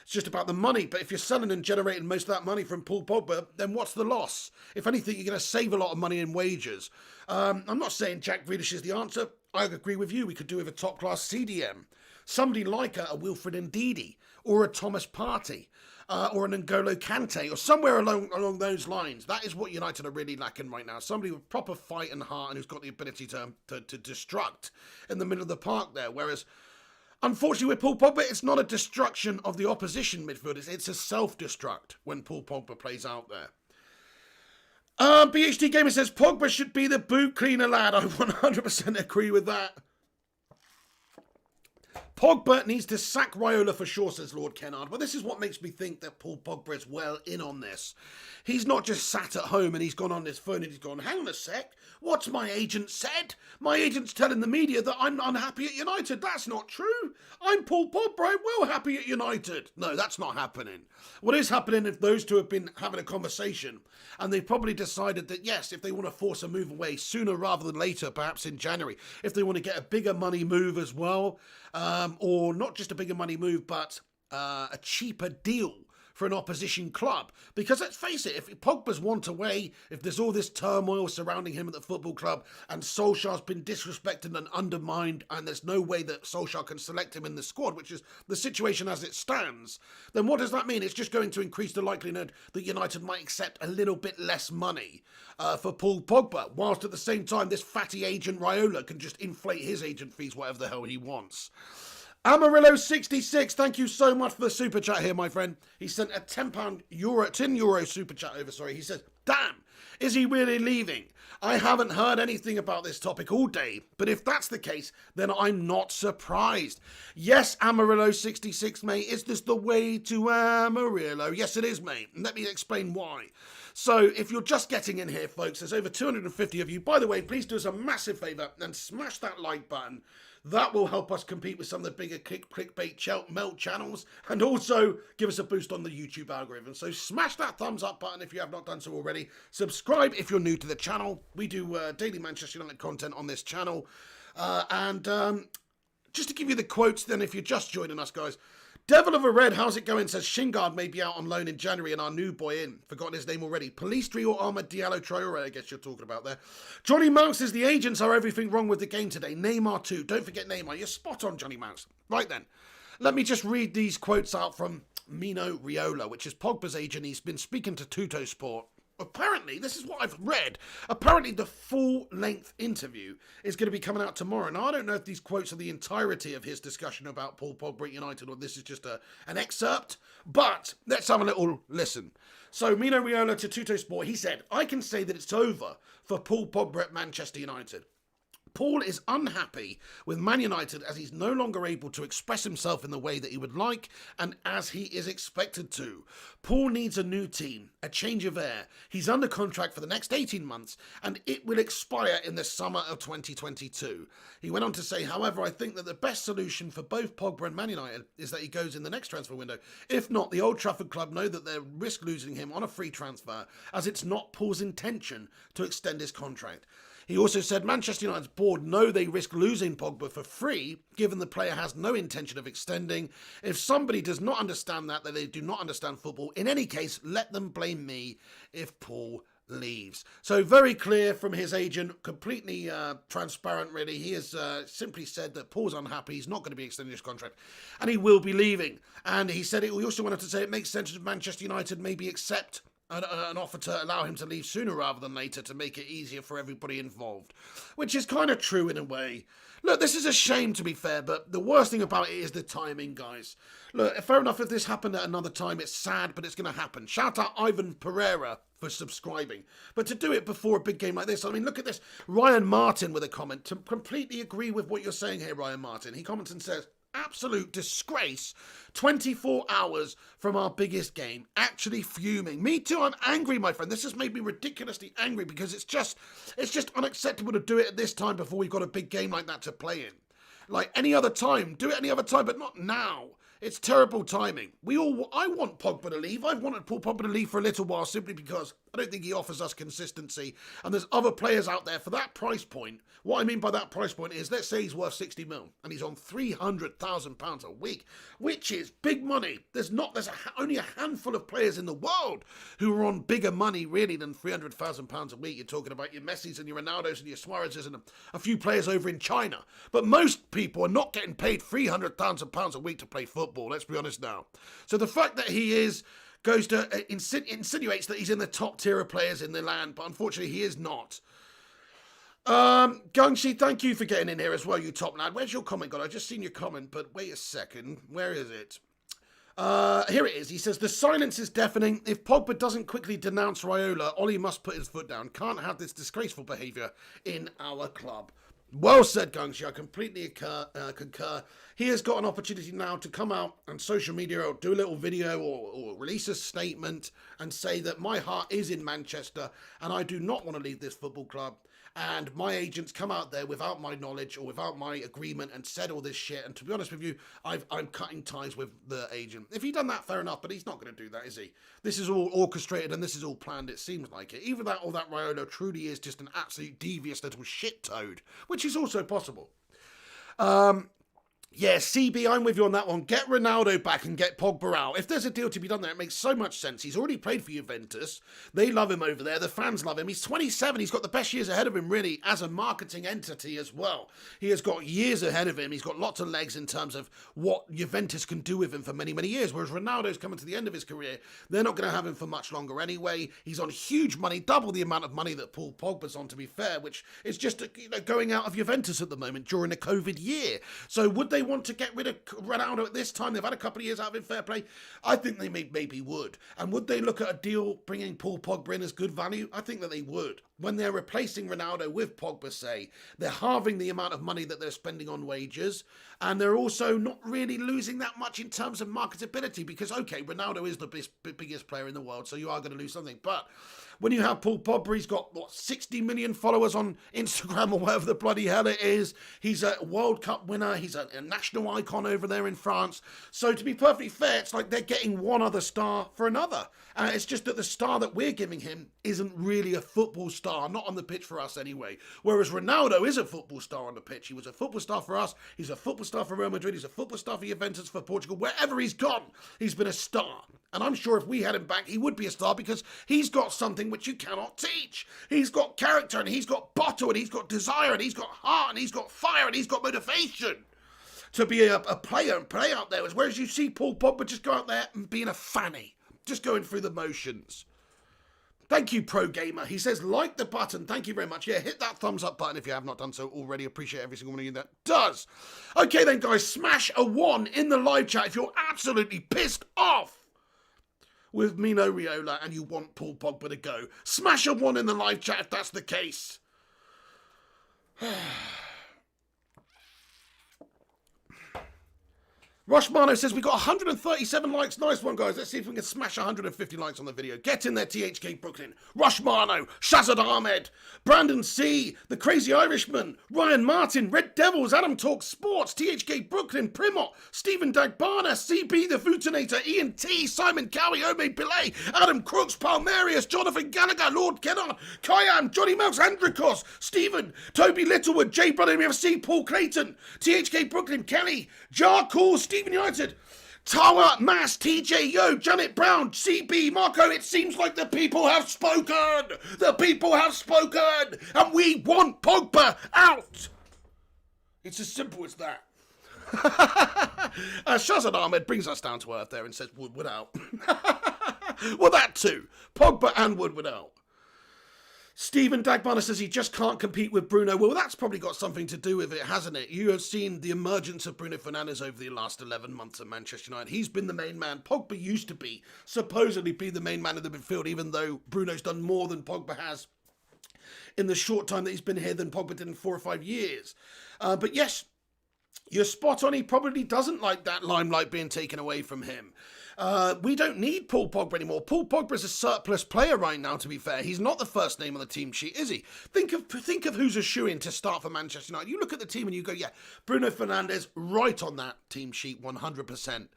It's just about the money, but if you're selling and generating most of that money from Paul Pogba, then what's the loss? If anything, you're going to save a lot of money in wages. I'm not saying Jack Grealish is the answer. I agree with you. We could do with a top-class CDM. Somebody like a Wilfred Ndidi or a Thomas Partey or an N'Golo Kante or somewhere along those lines. That is what United are really lacking right now. Somebody with proper fight and heart and who's got the ability to destruct in the middle of the park there. Whereas, unfortunately, with Paul Pogba, it's not a destruction of the opposition midfielders. It's a self-destruct when Paul Pogba plays out there. BHD Gamer says, Pogba should be the boot cleaner, lad. I 100% agree with that. Pogba needs to sack Raiola for sure, says Lord Kennard. But this is what makes me think that Paul Pogba is well in on this. He's not just sat at home and he's gone on his phone and he's gone, hang on a sec, what's my agent said? My agent's telling the media that I'm unhappy at United. That's not true. I'm Paul Pogba. I'm well happy at United. No, that's not happening. What is happening if those two have been having a conversation and they've probably decided that, yes, if they want to force a move away sooner rather than later, perhaps in January, if they want to get a bigger money move as well, or not just a bigger money move, but a cheaper deal for an opposition club. Because let's face it, if Pogba's want away, if there's all this turmoil surrounding him at the football club, and Solskjaer's been disrespected and undermined, and there's no way that Solskjaer can select him in the squad, which is the situation as it stands, then what does that mean? It's just going to increase the likelihood that United might accept a little bit less money for Paul Pogba, whilst at the same time this fatty agent Raiola can just inflate his agent fees whatever the hell he wants. Amarillo66, thank you so much for the super chat here, my friend. He sent a £10 super chat over, sorry. He says, damn, is he really leaving? I haven't heard anything about this topic all day, but if that's the case, then I'm not surprised. Yes, Amarillo66, mate, is this the way to Amarillo? Yes, it is, mate, and let me explain why. So, if you're just getting in here, folks, there's over 250 of you. By the way, please do us a massive favour and smash that like button. That will help us compete with some of the bigger clickbait melt channels and also give us a boost on the YouTube algorithm. So smash that thumbs up button if you have not done so already. Subscribe if you're new to the channel. We do daily Manchester United content on this channel. Just to give you the quotes then, if you're just joining us, guys. Devil of a Red, how's it going? Says Shingard may be out on loan in January and our new boy in. Forgotten his name already. Palistri or Ahmed Diallo Traore, I guess you're talking about there. Johnny Mouse says the agents are everything wrong with the game today. Neymar too. Don't forget Neymar. You're spot on, Johnny Mouse. Right then. Let me just read these quotes out from Mino Raiola, which is Pogba's agent. He's been speaking to Tutto Sport. Apparently, this is what I've read, apparently the full-length interview is going to be coming out tomorrow. Now, I don't know if these quotes are the entirety of his discussion about Paul Pogba at United or this is just an excerpt, but let's have a little listen. So, Mino Raiola to Tutto Sport, he said, I can say that it's over for Paul Pogba at Manchester United. Paul is unhappy with Man United as he's no longer able to express himself in the way that he would like and as he is expected to. Paul needs a new team, a change of air. He's under contract for the next 18 months and it will expire in the summer of 2022. He went on to say, however, I think that the best solution for both Pogba and Man United is that he goes in the next transfer window. If not, the Old Trafford club know that they risk losing him on a free transfer as it's not Paul's intention to extend his contract. He also said Manchester United's board know they risk losing Pogba for free, given the player has no intention of extending. If somebody does not understand that, then they do not understand football. In any case, let them blame me if Paul leaves. So very clear from his agent, completely transparent really. He has simply said that Paul's unhappy, he's not going to be extending his contract, and he will be leaving. And he said he also wanted to say it makes sense that Manchester United maybe accept an offer to allow him to leave sooner rather than later to make it easier for everybody involved, which is kind of true in a way. Look, this is a shame to be fair, but the worst thing about it is the timing, guys. Look, fair enough if this happened at another time, it's sad, but it's going to happen. Shout out Ivan Pereira for subscribing. But to do it before a big game like this, I mean, look at this. Ryan Martin with a comment to completely agree with what you're saying here, Ryan Martin. He comments and says, absolute disgrace. 24 hours from our biggest game. Actually fuming. Me too, I'm angry, my friend. This has made me ridiculously angry because it's just unacceptable to do it at this time before we've got a big game like that to play in. Like any other time, do it any other time, but not now. It's terrible timing. I want Pogba to leave. I've wanted Paul Pogba to leave for a little while simply because I don't think he offers us consistency. And there's other players out there for that price point. What I mean by that price point is, let's say he's worth 60 mil and he's on £300,000 a week, which is big money. There's only a handful of players in the world who are on bigger money really than £300,000 a week. You're talking about your Messis and your Ronaldos and your Suarez's and a few players over in China. But most people are not getting paid £300,000 a week to play football. Let's be honest now. So the fact that he insinuates that he's in the top tier of players in the land, but unfortunately he is not. Gungshi, thank you for getting in here as well, you top lad. Where's your comment gone? I just seen your comment, but wait a second. Where is it? Here it is. He says, the silence is deafening. If Pogba doesn't quickly denounce Raiola, Ollie must put his foot down. Can't have this disgraceful behaviour in our club. Well said, Gungshi. I completely concur. He has got an opportunity now to come out on social media or do a little video or release a statement and say that my heart is in Manchester and I do not want to leave this football club. And my agents come out there without my knowledge or without my agreement and said all this shit. And to be honest with you, I'm cutting ties with the agent. If he'd done that, fair enough, but he's not going to do that, is he? This is all orchestrated and this is all planned, it seems like it. Either that or that Raiola truly is just an absolute devious little shit toad, which is also possible. Yeah, CB, I'm with you on that one. Get Ronaldo back and get Pogba out. If there's a deal to be done there, it makes so much sense. He's already played for Juventus. They love him over there. The fans love him. He's 27. He's got the best years ahead of him, really, as a marketing entity as well. He has got years ahead of him. He's got lots of legs in terms of what Juventus can do with him for many, many years, whereas Ronaldo's coming to the end of his career. They're not going to have him for much longer anyway. He's on huge money, double the amount of money that Paul Pogba's on, to be fair, which is just going out of Juventus at the moment during a COVID year. So would they want to get rid of Ronaldo at this time? They've had a couple of years out of him, fair play. I think they maybe would. And would they look at a deal bringing Paul Pogba in as good value? I think that they would. When they're replacing Ronaldo with Pogba, say, they're halving the amount of money that they're spending on wages, and they're also not really losing that much in terms of marketability because, okay, Ronaldo is the biggest player in the world, so you are going to lose something. But when you have Paul Pogba, he's got, 60 million followers on Instagram or whatever the bloody hell it is. He's a World Cup winner. He's a national icon over there in France. So to be perfectly fair, it's like they're getting one other star for another. It's just that the star that we're giving him isn't really a football star, not on the pitch for us anyway. Whereas Ronaldo is a football star on the pitch. He was a football star for us. He's a football star for Real Madrid. He's a football star for Juventus, for Portugal. Wherever he's gone, he's been a star. And I'm sure if we had him back, he would be a star because he's got something which you cannot teach. He's got character and he's got bottle and he's got desire and he's got heart and he's got fire and he's got motivation to be a player and play out there. Whereas you see Paul Pogba just go out there and being a fanny, just going through the motions. Thank you, Pro Gamer. He says, like the button. Thank you very much. Yeah, hit that thumbs up button if you have not done so already. Appreciate every single one of you that does. Okay then, guys, smash a 1 in the live chat if you're absolutely pissed off with Mino Raiola and you want Paul Pogba to go. Smash a 1 in the live chat if that's the case. Rushmano says we got 137 likes. Nice one, guys. Let's see if we can smash 150 likes on the video. Get in there, THK Brooklyn. Rushmano, Shazad Ahmed, Brandon C, The Crazy Irishman, Ryan Martin, Red Devils, Adam Talks Sports, THK Brooklyn, Primot, Stephen Dagbana, CB The Futinator, Ian T, Simon Cowie, Ome Pillay, Adam Crooks, Palmerius, Jonathan Gallagher, Lord Kennard, Kyan, Johnny Mouse, Andrikos, Stephen, Toby Littlewood, J Brother MFC, Paul Clayton, THK Brooklyn, Kelly, Jar Cool, Stephen United, Tawa, Mass, TJ Yo, Janet Brown, CB, Marco. It seems like the people have spoken. The people have spoken, and we want Pogba out. It's as simple as that. Shazad Ahmed brings us down to earth there and says Woodward out. Well, that too. Pogba and Woodward out. Stephen Dagbana says he just can't compete with Bruno. Well, that's probably got something to do with it, hasn't it? You have seen the emergence of Bruno Fernandes over the last 11 months at Manchester United. He's been the main man. Pogba used to supposedly be the main man of the midfield, even though Bruno's done more than Pogba has in the short time that he's been here than Pogba did in 4 or 5 years. But yes, you're spot on. He probably doesn't like that limelight being taken away from him. We don't need Paul Pogba anymore. Paul Pogba is a surplus player right now, to be fair. He's not the first name on the team sheet, is he? Think of who's a shoo-in to start for Manchester United. You look at the team and you go, yeah, Bruno Fernandes, right on that team sheet, 100%.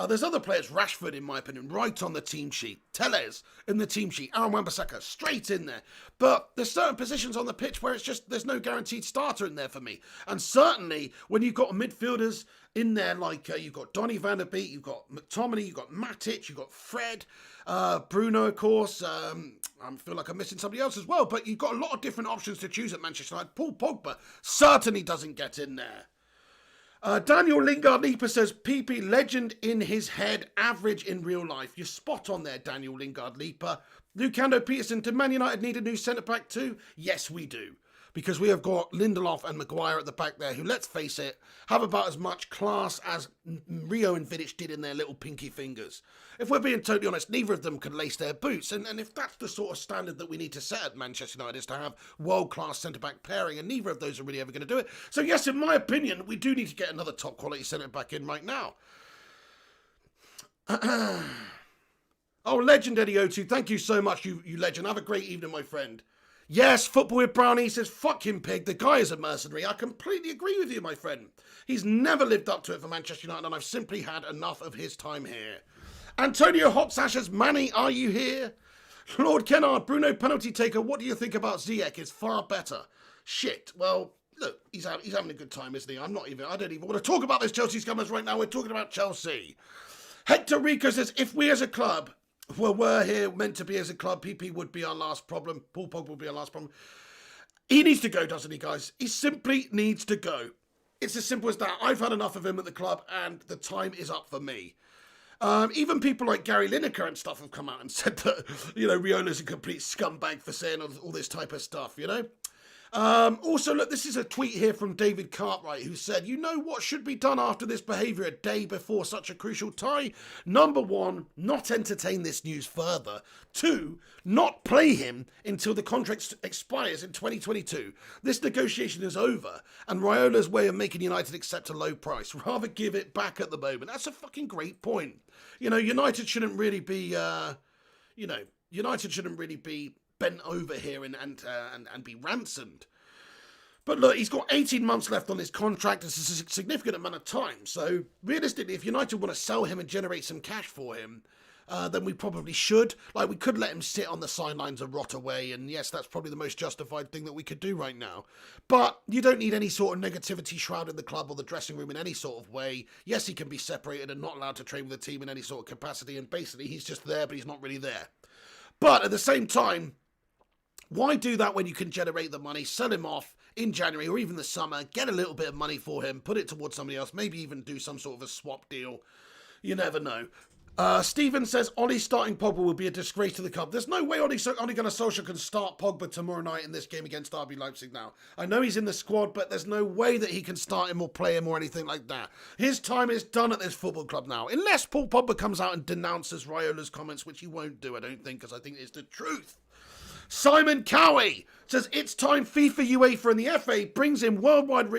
There's other players, Rashford, in my opinion, right on the team sheet. Tellez in the team sheet. Aaron Wan-Bissaka, straight in there. But there's certain positions on the pitch where it's just, there's no guaranteed starter in there for me. And certainly, when you've got midfielders in there, like you've got Donny van der Beek, you've got McTominay, you've got Matic, you've got Fred, Bruno, of course. I feel like I'm missing somebody else as well. But you've got a lot of different options to choose at Manchester United. Paul Pogba certainly doesn't get in there. Daniel Lingard-Leeper says, PP legend in his head, average in real life. You're spot on there, Daniel Lingard-Leeper. Lucando Peterson, do Man United need a new centre-back too? Yes, we do. Because we have got Lindelof and Maguire at the back there, who, let's face it, have about as much class as Rio and Vidic did in their little pinky fingers. If we're being totally honest, neither of them could lace their boots. And if that's the sort of standard that we need to set at Manchester United, is to have world-class centre-back pairing, and neither of those are really ever going to do it. So yes, in my opinion, we do need to get another top-quality centre-back in right now. Oh, legend Eddie O2, thank you so much, you legend. Have a great evening, my friend. Yes, Football with Brownie says, fuck him, pig. The guy is a mercenary. I completely agree with you, my friend. He's never lived up to it for Manchester United, and I've simply had enough of his time here. Antonio Hot says, Manny, are you here? Lord Kennard, Bruno penalty taker, what do you think about Ziyech? It's far better. Shit. Well, look, he's having a good time, isn't he? I don't even want to talk about those Chelsea scummers right now. We're talking about Chelsea. Hector Rico says, if we as a club we're here meant to be as a club, PP would be our last problem. Paul Pogba would be our last problem. He needs to go, doesn't he, guys? He simply needs to go. It's as simple as that. I've had enough of him at the club, and the time is up for me. Even people like Gary Lineker and stuff have come out and said that, Riola's a complete scumbag for saying all this type of stuff, Also, look, this is a tweet here from David Cartwright, who said, you know what should be done after this behaviour a day before such a crucial tie? Number 1, not entertain this news further. 2, not play him until the contract expires in 2022. This negotiation is over, and Riola's way of making United accept a low price. Rather give it back at the moment. That's a fucking great point. United shouldn't really be, United shouldn't really be bent over here and be ransomed. But look, he's got 18 months left on his contract. It's a significant amount of time. So realistically, if United want to sell him and generate some cash for him, then we probably should. Like, we could let him sit on the sidelines and rot away. And yes, that's probably the most justified thing that we could do right now. But you don't need any sort of negativity shrouding the club or the dressing room in any sort of way. Yes, he can be separated and not allowed to train with the team in any sort of capacity. And basically, he's just there, but he's not really there. But at the same time, why do that when you can generate the money, sell him off in January or even the summer, get a little bit of money for him, put it towards somebody else, maybe even do some sort of a swap deal. You never know. Stephen says, Ollie starting Pogba will be a disgrace to the club. There's no way Ole Gunnar Solskjaer can start Pogba tomorrow night in this game against RB Leipzig now. I know he's in the squad, but there's no way that he can start him or play him or anything like that. His time is done at this football club now. Unless Paul Pogba comes out and denounces Raiola's comments, which he won't do, I don't think, because I think it's the truth. Simon Cowie Says it's time FIFA, UEFA, and the FA brings in worldwide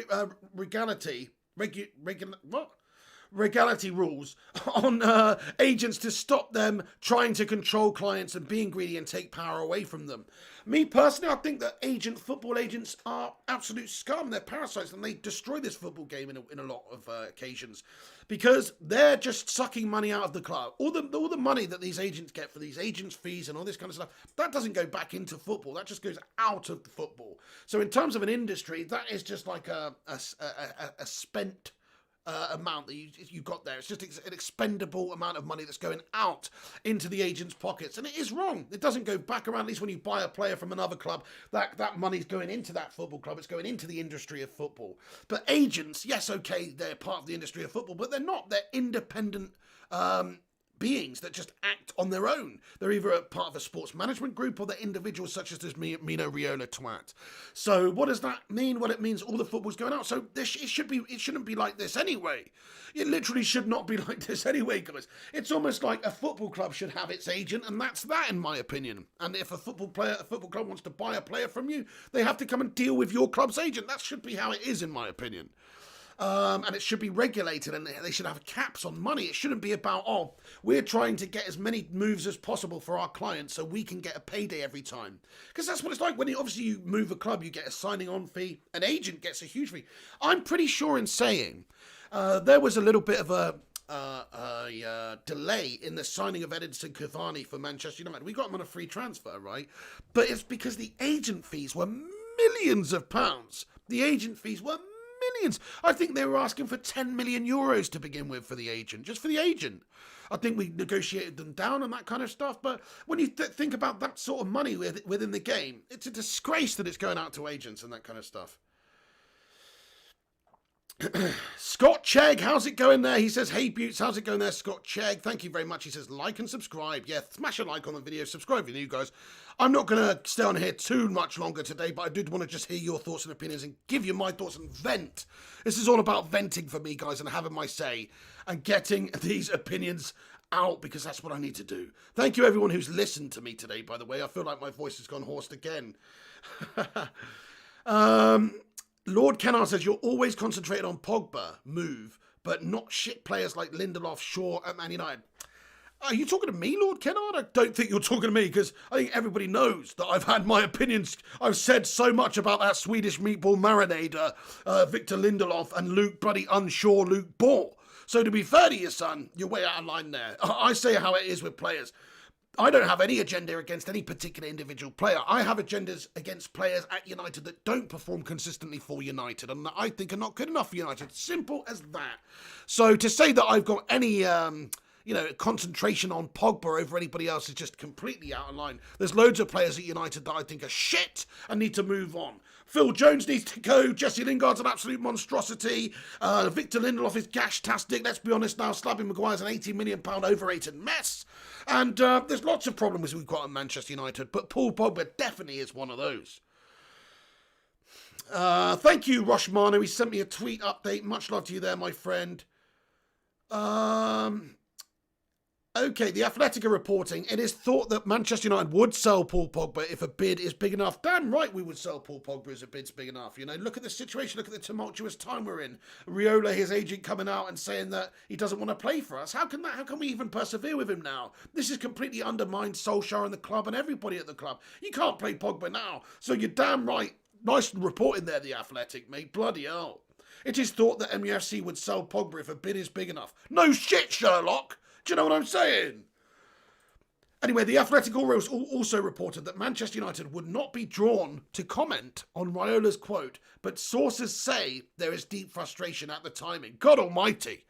regality rules on agents to stop them trying to control clients and being greedy and take power away from them. Me personally, I think that football agents are absolute scum. They're parasites and they destroy this football game in a lot of occasions because they're just sucking money out of the club. All the money that these agents get for these agents' fees and all this kind of stuff, that doesn't go back into football. That just goes out of the football. So in terms of an industry, that is just like a spent amount that you got there. It's just an expendable amount of money that's going out into the agent's pockets, and it is wrong. It doesn't go back around. At least when you buy a player from another club, that money's going into that football club. It's going into the industry of football. But agents, yes, okay, they're part of the industry of football, but they're not. They're independent beings that just act on their own. They're either a part of a sports management group or they're individuals such as this Mino Raiola twat. So what does that mean? Well, it means all the football's going out. So it shouldn't be like this anyway. It literally should not be like this anyway, guys. It's almost like a football club should have its agent, and that's that, in my opinion. And if a football club wants to buy a player from you, they have to come and deal with your club's agent. That should be how it is, in my opinion. And it should be regulated, and they should have caps on money. It shouldn't be about, oh, we're trying to get as many moves as possible for our clients so we can get a payday every time. Because that's what it's like when you move a club, you get a signing on fee. An agent gets a huge fee. I'm pretty sure in saying there was a little bit of a delay in the signing of Edinson Cavani for Manchester United. We got him on a free transfer, right? But it's because the agent fees were millions of pounds. The agent fees were millions. I think they were asking for 10 million euros to begin with for the agent, just for the agent. I think we negotiated them down and that kind of stuff. But when you think about that sort of money within the game, it's a disgrace that it's going out to agents and that kind of stuff. Scott Chegg, how's it going there? He says, hey Buttes, how's it going there, Scott Chegg? Thank you very much. He says, like and subscribe. Yeah, smash a like on the video, subscribe if you're new, guys. I'm not going to stay on here too much longer today, but I did want to just hear your thoughts and opinions and give you my thoughts and vent. This is all about venting for me, guys, and having my say and getting these opinions out, because that's what I need to do. Thank you, everyone who's listened to me today, by the way. I feel like my voice has gone hoarse again. Lord Kennard says, you're always concentrated on Pogba move, but not shit players like Lindelof, Shaw at Man United. Are you talking to me, Lord Kennard? I don't think you're talking to me, because I think everybody knows that I've had my opinions. I've said so much about that Swedish meatball marinator, Victor Lindelof, and Luke Ball. So to be fair to you, son, you're way out of line there. I say how it is with players. I don't have any agenda against any particular individual player. I have agendas against players at United that don't perform consistently for United and that I think are not good enough for United. Simple as that. So to say that I've got any concentration on Pogba over anybody else is just completely out of line. There's loads of players at United that I think are shit and need to move on. Phil Jones needs to go. Jesse Lingard's an absolute monstrosity. Victor Lindelof is gash-tastic. Let's be honest now. Slabby Maguire's an £80 million overrated mess. And there's lots of problems we've got at Manchester United, but Paul Pogba definitely is one of those. Thank you, Roshmano. He sent me a tweet update. Much love to you there, my friend. Okay, the Athletic are reporting it is thought that Manchester United would sell Paul Pogba if a bid is big enough. Damn right we would sell Paul Pogba if a bid's big enough. You know, look at the situation, look at the tumultuous time we're in. Raiola, his agent, coming out and saying that he doesn't want to play for us. How can we even persevere with him now? This has completely undermined Solskjaer and the club and everybody at the club. You can't play Pogba now. So you're damn right. Nice reporting there, the Athletic, mate. Bloody hell. It is thought that MUFC would sell Pogba if a bid is big enough. No shit, Sherlock. Do you know what I'm saying? Anyway, the Athletic also reported that Manchester United would not be drawn to comment on Raiola's quote, but sources say there is deep frustration at the timing. God almighty.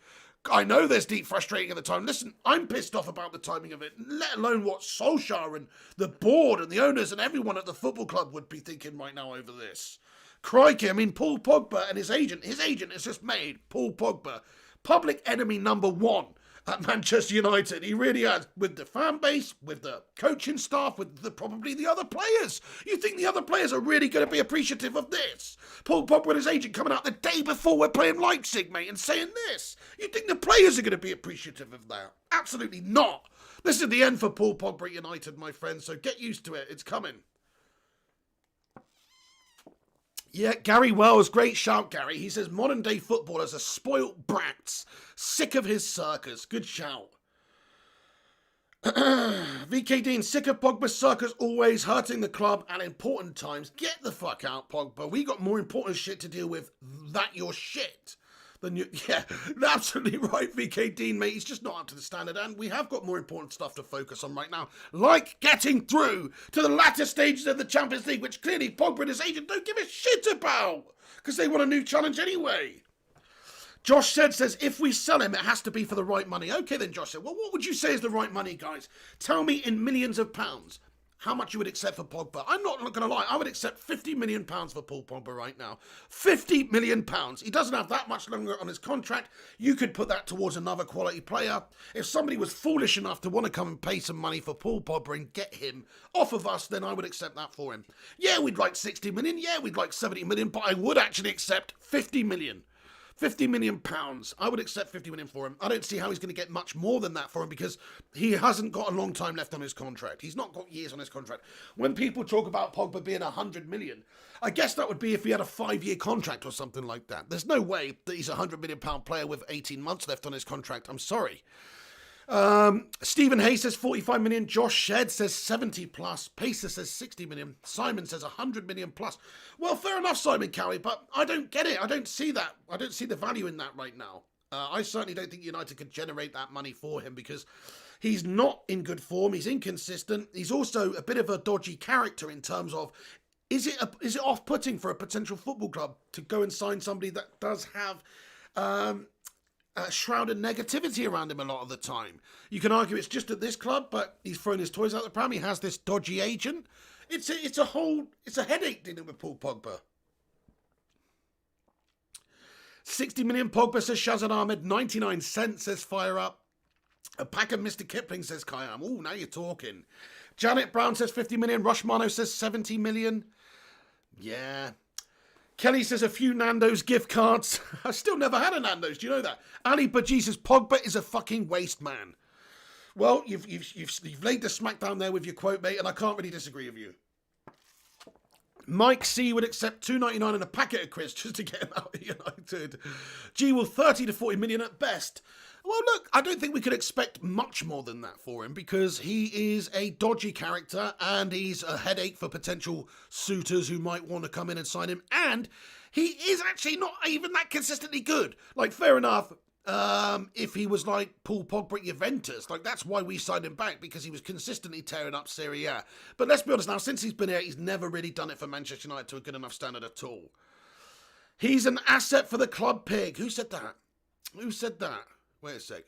I know there's deep frustration at the time. Listen, I'm pissed off about the timing of it, let alone what Solskjaer and the board and the owners and everyone at the football club would be thinking right now over this. Crikey, I mean, Paul Pogba and his agent has just made Paul Pogba public enemy number one at Manchester United. He really has, with the fan base, with the coaching staff, with probably the other players. You think the other players are really going to be appreciative of this? Paul Pogba and his agent coming out the day before we're playing Leipzig, mate, and saying this. You think the players are going to be appreciative of that? Absolutely not. This is the end for Paul Pogba at United, my friends, so get used to it. It's coming. Yeah, Gary Wells, great shout, Gary. He says modern day footballers are spoilt brats, sick of his circus. Good shout. VK Dean, sick of Pogba's circus always hurting the club at important times. Get the fuck out, Pogba. We got more important shit to deal with. That your shit. Than you, yeah, absolutely right, VK Dean, mate. He's just not up to the standard, and we have got more important stuff to focus on right now, like getting through to the latter stages of the Champions League, which clearly Pogba and his agent don't give a shit about, because they want a new challenge anyway. Josh says, if we sell him, it has to be for the right money. Okay then, Josh said, well, what would you say is the right money, guys? Tell me in millions of pounds how much you would accept for Pogba. I'm not going to lie, I would accept £50 million for Paul Pogba right now. £50 million. He doesn't have that much longer on his contract. You could put that towards another quality player. If somebody was foolish enough to want to come and pay some money for Paul Pogba and get him off of us, then I would accept that for him. Yeah, we'd like 60 million. Yeah, we'd like 70 million, but I would actually accept 50 million. £50 million. I would accept 50 million for him. I don't see how he's going to get much more than that for him because he hasn't got a long time left on his contract. He's not got years on his contract. When people talk about Pogba being 100 million, I guess that would be if he had a 5-year contract or something like that. There's no way that he's a £100 million player with 18 months left on his contract. I'm sorry. Stephen Hayes says 45 million. Josh Shed says 70 plus. Pacer says 60 million. Simon says 100 million plus. Well, fair enough, Simon Cowie, but I don't get it. I don't see that. I don't see the value in that right now. I certainly don't think United could generate that money for him because he's not in good form. He's inconsistent. He's also a bit of a dodgy character in terms of is it off-putting for a potential football club to go and sign somebody that does have a shroud of negativity around him a lot of the time. You can argue it's just at this club, but he's thrown his toys out the pram. He has this dodgy agent. It's a headache dealing with Paul Pogba. 60 million Pogba, says Shazad Ahmed. 99 cents, says Fire Up. A pack of Mr. Kipling, says Kayam. Oh, now you're talking. Janet Brown says 50 million. Rushmano says 70 million. Yeah. Kelly says a few Nando's gift cards. I still never had a Nando's. Do you know that? Ali Baji says Pogba is a fucking waste man. Well, you've laid the smack down there with your quote, mate, and I can't really disagree with you. Mike C would accept $2.99 and a packet of crisps just to get him out of United. G will 30 to 40 million at best. Well, look, I don't think we could expect much more than that for him because he is a dodgy character and he's a headache for potential suitors who might want to come in and sign him. And he is actually not even that consistently good. Like, fair enough, if he was like Paul Pogba at Juventus, like that's why we signed him back because he was consistently tearing up Serie A. But let's be honest now, since he's been here, he's never really done it for Manchester United to a good enough standard at all. He's an asset for the club, Pig. Who said that? Who said that? Wait a sec.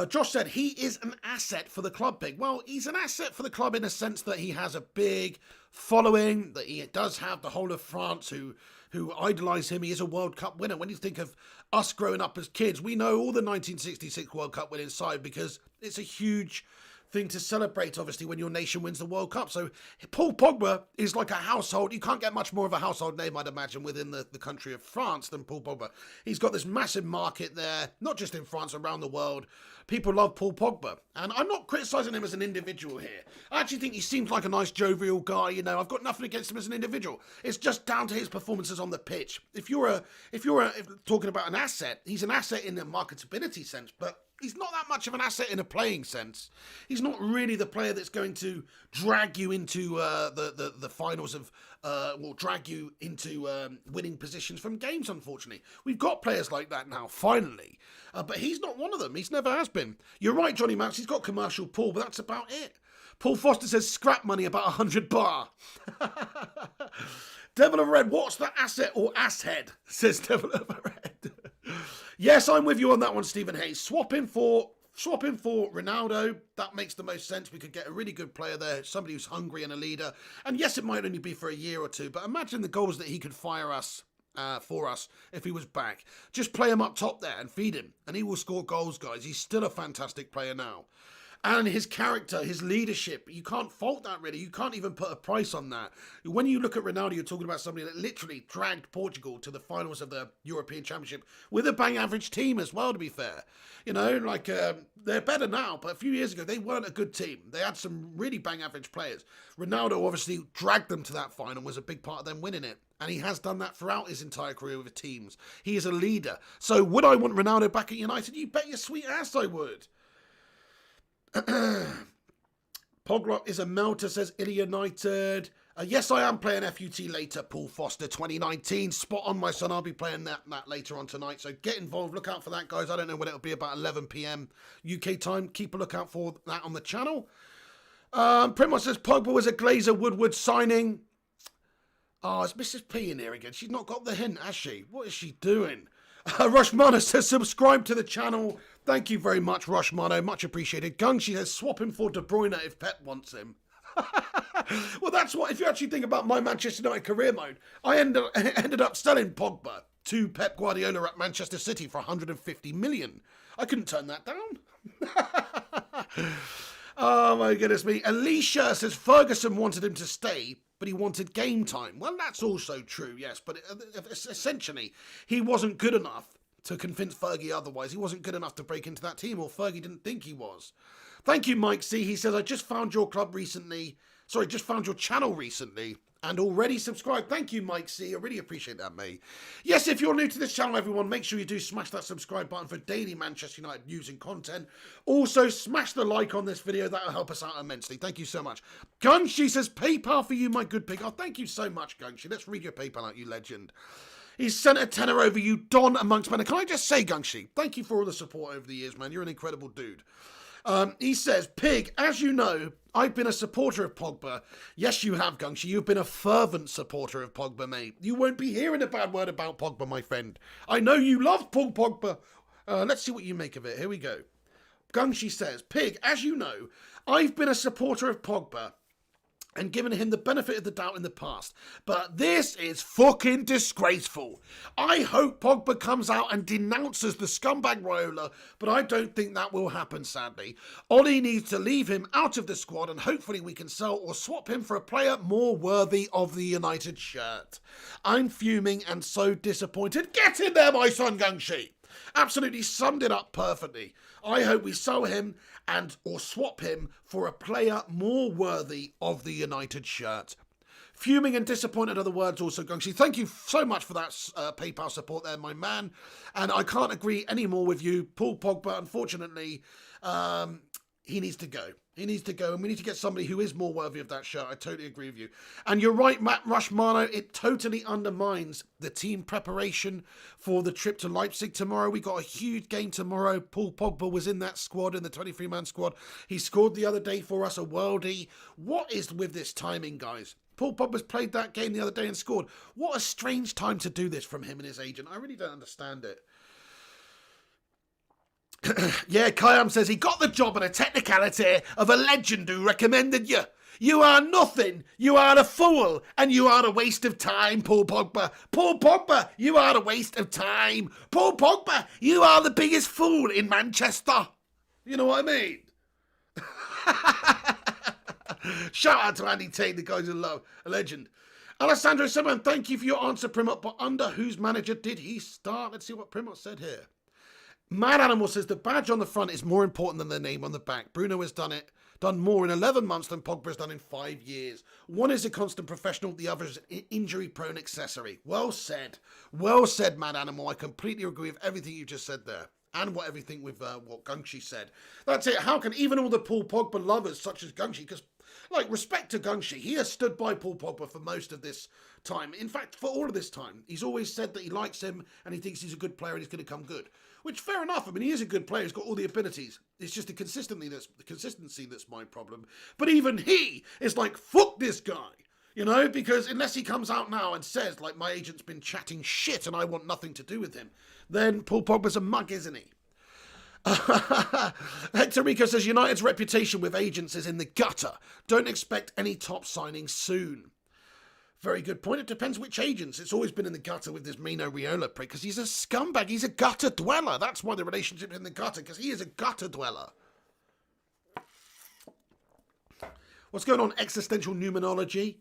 Josh said he is an asset for the club, Pig. Well, he's an asset for the club in a sense that he has a big following, that he does have the whole of France who idolise him. He is a World Cup winner. When you think of us growing up as kids, we know all the 1966 World Cup winning side because it's a huge thing to celebrate, obviously, when your nation wins the World Cup. So Paul Pogba is like a household. You can't get much more of a household name, I'd imagine, within the country of France than Paul Pogba. He's got this massive market there, not just in France, around the world. People love Paul Pogba. And I'm not criticising him as an individual here. I actually think he seems like a nice, jovial guy, you know. I've got nothing against him as an individual. It's just down to his performances on the pitch. If you're talking about an asset, he's an asset in the marketability sense, but he's not that much of an asset in a playing sense. He's not really the player that's going to drag you into the finals of, will drag you into winning positions from games, unfortunately. We've got players like that now, finally. But he's not one of them. He's never has been. You're right, Johnny Max. He's got commercial pull, but that's about it. Paul Foster says scrap money about 100 bar. Devil of Red, what's the asset or asshead? Says Devil of Red. Yes, I'm with you on that one, Stephen Hayes. Swap him for Ronaldo. That makes the most sense. We could get a really good player there, somebody who's hungry and a leader. And yes, it might only be for a year or two, but imagine the goals that he could fire us for us if he was back. Just play him up top there and feed him, and he will score goals, guys. He's still a fantastic player now. And his character, his leadership, you can't fault that really. You can't even put a price on that. When you look at Ronaldo, you're talking about somebody that literally dragged Portugal to the finals of the European Championship with a bang average team as well, to be fair. You know, like, they're better now, but a few years ago, they weren't a good team. They had some really bang average players. Ronaldo obviously dragged them to that final, was a big part of them winning it. And he has done that throughout his entire career with teams. He is a leader. So would I want Ronaldo back at United? You bet your sweet ass I would. Pogba is a melter, says Illy United. Yes, I am playing FUT later, Paul Foster 2019. Spot on, my son. I'll be playing that later on tonight. So get involved. Look out for that, guys. I don't know when it'll be, about 11 p.m. UK time. Keep a lookout for that on the channel. Primo says Pogba was a Glazer Woodward signing. Oh, it's Mrs. P in here again. She's not got the hint, has she? What is she doing? Rushmano says subscribe to the channel. Thank you very much, Rushmano. Much appreciated. Gungshi says swap him for De Bruyne if Pep wants him. Well, that's what, if you actually think about my Manchester United career mode, I ended up selling Pogba to Pep Guardiola at Manchester City for 150 million. I couldn't turn that down. Oh, my goodness me. Alicia says Ferguson wanted him to stay, but he wanted game time. Well, that's also true, yes. But essentially, he wasn't good enough to convince Fergie otherwise. He wasn't good enough to break into that team, or Fergie didn't think he was. Thank you, Mike C. He says, I just found your club recently. Sorry, just found your channel recently and already subscribed. Thank you, Mike C. I really appreciate that, mate. Yes, if you're new to this channel, everyone, make sure you do smash that subscribe button for daily Manchester United news and content. Also, smash the like on this video. That'll help us out immensely. Thank you so much. Gunshi says, PayPal for you, my good pig. Oh, thank you so much, Gunshi. Let's read your PayPal out, you legend. He's sent a tenner over you, Don amongst men. Can I just say, Gunshi, thank you for all the support over the years, man. You're an incredible dude. He says, Pig, as you know, I've been a supporter of Pogba. Yes, you have, Gungshi. You've been a fervent supporter of Pogba, mate. You won't be hearing a bad word about Pogba, my friend. I know you love Paul Pogba. Let's see what you make of it. Here we go. Gungshi says, Pig, as you know, I've been a supporter of Pogba and given him the benefit of the doubt in the past. But this is fucking disgraceful. I hope Pogba comes out and denounces the scumbag Raiola, but I don't think that will happen, sadly. Ollie needs to leave him out of the squad, and hopefully we can sell or swap him for a player more worthy of the United shirt. I'm fuming and so disappointed. Get in there, my son Gungshi. Absolutely summed it up perfectly. I hope we sell him or swap him for a player more worthy of the United shirt. Fuming and disappointed are the words also, Gungshi. Thank you so much for that PayPal support there, my man. And I can't agree any more with you. Paul Pogba, unfortunately, he needs to go. He needs to go, and we need to get somebody who is more worthy of that shirt. I totally agree with you. And you're right, Matt Rushmano, it totally undermines the team preparation for the trip to Leipzig tomorrow. We got a huge game tomorrow. Paul Pogba was in that squad, in the 23-man squad. He scored the other day for us, a worldie. What is with this timing, guys? Paul Pogba's played that game the other day and scored. What a strange time to do this from him and his agent. I really don't understand it. Yeah, Kayam says he got the job on a technicality of a legend who recommended you. You are nothing. You are a fool. And you are a waste of time, Paul Pogba. Paul Pogba, you are a waste of time. Paul Pogba, you are the biggest fool in Manchester. You know what I mean? Shout out to Andy Tate, the guys in love. A legend. Alessandro Simon, thank you for your answer, Primot. But under whose manager did he start? Let's see what Primot said here. Mad Animal says the badge on the front is more important than the name on the back. Bruno has done more in 11 months than Pogba has done in 5 years. One is a constant professional, the other is an injury-prone accessory. Well said. Well said, Mad Animal. I completely agree with everything you just said there. And everything with what Gungshi said. That's it. How can even all the Paul Pogba lovers such as Gungshi, because, like, respect to Gungshi, he has stood by Paul Pogba for most of this time. In fact, for all of this time. He's always said that he likes him and he thinks he's a good player and he's going to come good. Which, fair enough. I mean, he is a good player. He's got all the abilities. It's just the consistency that's my problem. But even he is like, fuck this guy. You know, because unless he comes out now and says, like, my agent's been chatting shit and I want nothing to do with him, then Paul Pogba's a mug, isn't he? Hector Rico says, United's reputation with agents is in the gutter. Don't expect any top signings soon. Very good point. It depends which agents. It's always been in the gutter with this Mino Raiola prick, because he's a scumbag. He's a gutter dweller. That's why the relationship's in the gutter, because he is a gutter dweller. What's going on, existential numerology?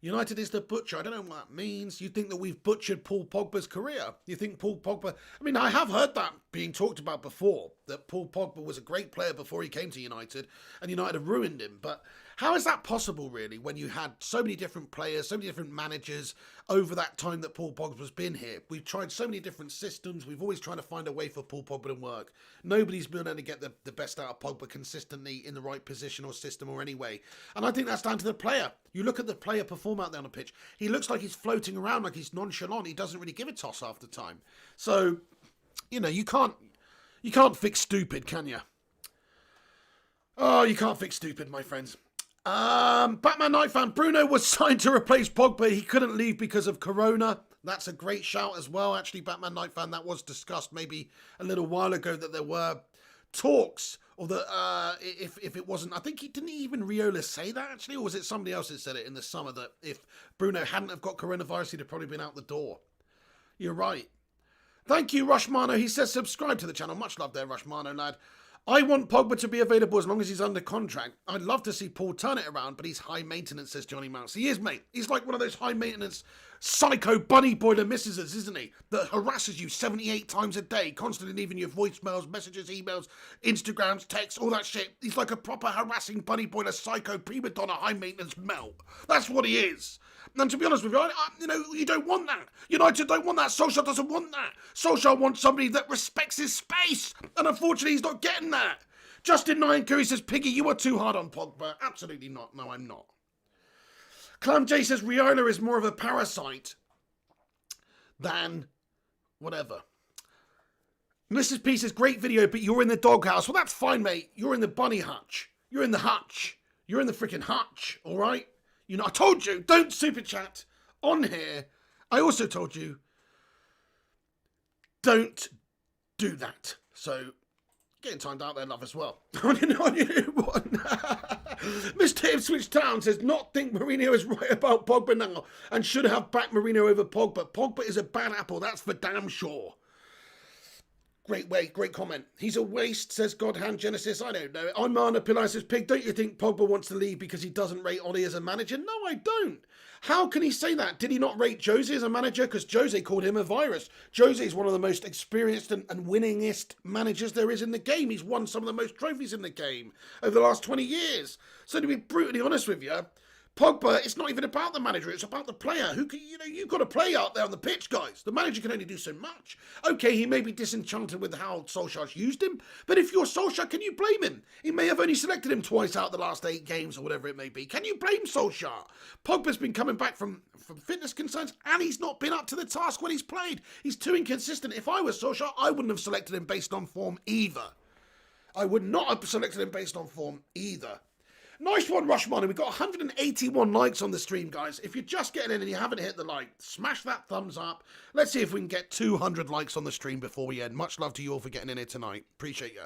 United is the butcher. I don't know what that means. You think that we've butchered Paul Pogba's career? You think Paul Pogba... I mean, I have heard that being talked about before, that Paul Pogba was a great player before he came to United, and United have ruined him. But how is that possible, really, when you had so many different players, so many different managers over that time that Paul Pogba's been here? We've tried so many different systems. We've always tried to find a way for Paul Pogba to work. Nobody's been able to get the best out of Pogba consistently in the right position or system or any way. And I think that's down to the player. You look at the player perform out there on the pitch. He looks like he's floating around, like he's nonchalant. He doesn't really give a toss half the time. So, you know, you can't fix stupid, can you? Oh, you can't fix stupid, my friends. Batman Night fan, Bruno was signed to replace Pogba. He couldn't leave because of Corona. That's a great shout as well. Actually, Batman Night fan, that was discussed maybe a little while ago that there were talks, or that if it wasn't, I think didn't even Riola say that actually, or was it somebody else that said it in the summer, that if Bruno hadn't have got coronavirus, he'd have probably been out the door. You're right. Thank you, Rushmano. He says subscribe to the channel. Much love there, Rushmano, lad. I want Pogba to be available as long as he's under contract. I'd love to see Paul turn it around, but he's high maintenance, says Johnny Mouse. He is, mate. He's like one of those high maintenance psycho bunny boiler missuses, isn't he? That harasses you 78 times a day, constantly leaving you voicemails, messages, emails, Instagrams, texts, all that shit. He's like a proper harassing bunny boiler psycho prima donna high maintenance melt. That's what he is. And to be honest with you, you know, you don't want that. United don't want that. Solskjaer doesn't want that. Solskjaer wants somebody that respects his space. And unfortunately, he's not getting that. Justin Nyan Curry says, Piggy, you are too hard on Pogba. Absolutely not. No, I'm not. Clam J says, Riola is more of a parasite than whatever. Mrs. P says, great video, but you're in the doghouse. Well, that's fine, mate. You're in the bunny hutch. You're in the hutch. You're in the freaking hutch, all right? You know, I told you, don't super chat on here. I also told you, don't do that. So, getting timed out there, love, as well. Mr. Ipswich Town says, not think Mourinho is right about Pogba now and should have backed Mourinho over Pogba. Pogba is a bad apple, that's for damn sure. Great comment. He's a waste, says Godhand Genesis. I don't know. I'm Marna Pillai says, Pig, don't you think Pogba wants to leave because he doesn't rate Ollie as a manager? No, I don't. How can he say that? Did he not rate Jose as a manager? Because Jose called him a virus. Jose is one of the most experienced and winningest managers there is in the game. He's won some of the most trophies in the game over the last 20 years. So to be brutally honest with you, Pogba, it's not even about the manager, it's about the player. Who can, you know, you've got to play out there on the pitch, guys. The manager can only do so much. Okay, he may be disenchanted with how Solskjaer's used him, but if you're Solskjaer, can you blame him? He may have only selected him twice out the last 8 games or whatever it may be. Can you blame Solskjaer? Pogba's been coming back from fitness concerns, and he's not been up to the task when he's played. He's too inconsistent. If I was Solskjaer, I wouldn't have selected him based on form either. I would not have selected him based on form either. Nice one, Rushman. We've got 181 likes on the stream, guys. If you're just getting in and you haven't hit the like, smash that thumbs up. Let's see if we can get 200 likes on the stream before we end. Much love to you all for getting in here tonight. Appreciate you.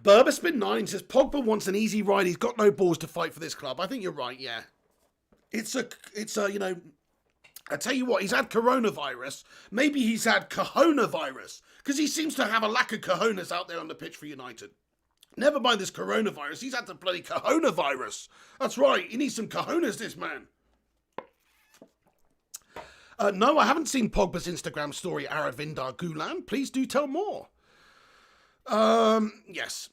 Burberspin9 says, Pogba wants an easy ride. He's got no balls to fight for this club. I think you're right, yeah. It's a, you know, I tell you what, he's had coronavirus. Maybe he's had cojonavirus, because he seems to have a lack of cojones out there on the pitch for United. Never mind this coronavirus, he's had the bloody cojonavirus. That's right, he needs some cojones, this man. No, I haven't seen Pogba's Instagram story, Aravinder Gulan. Please do tell more. Yes.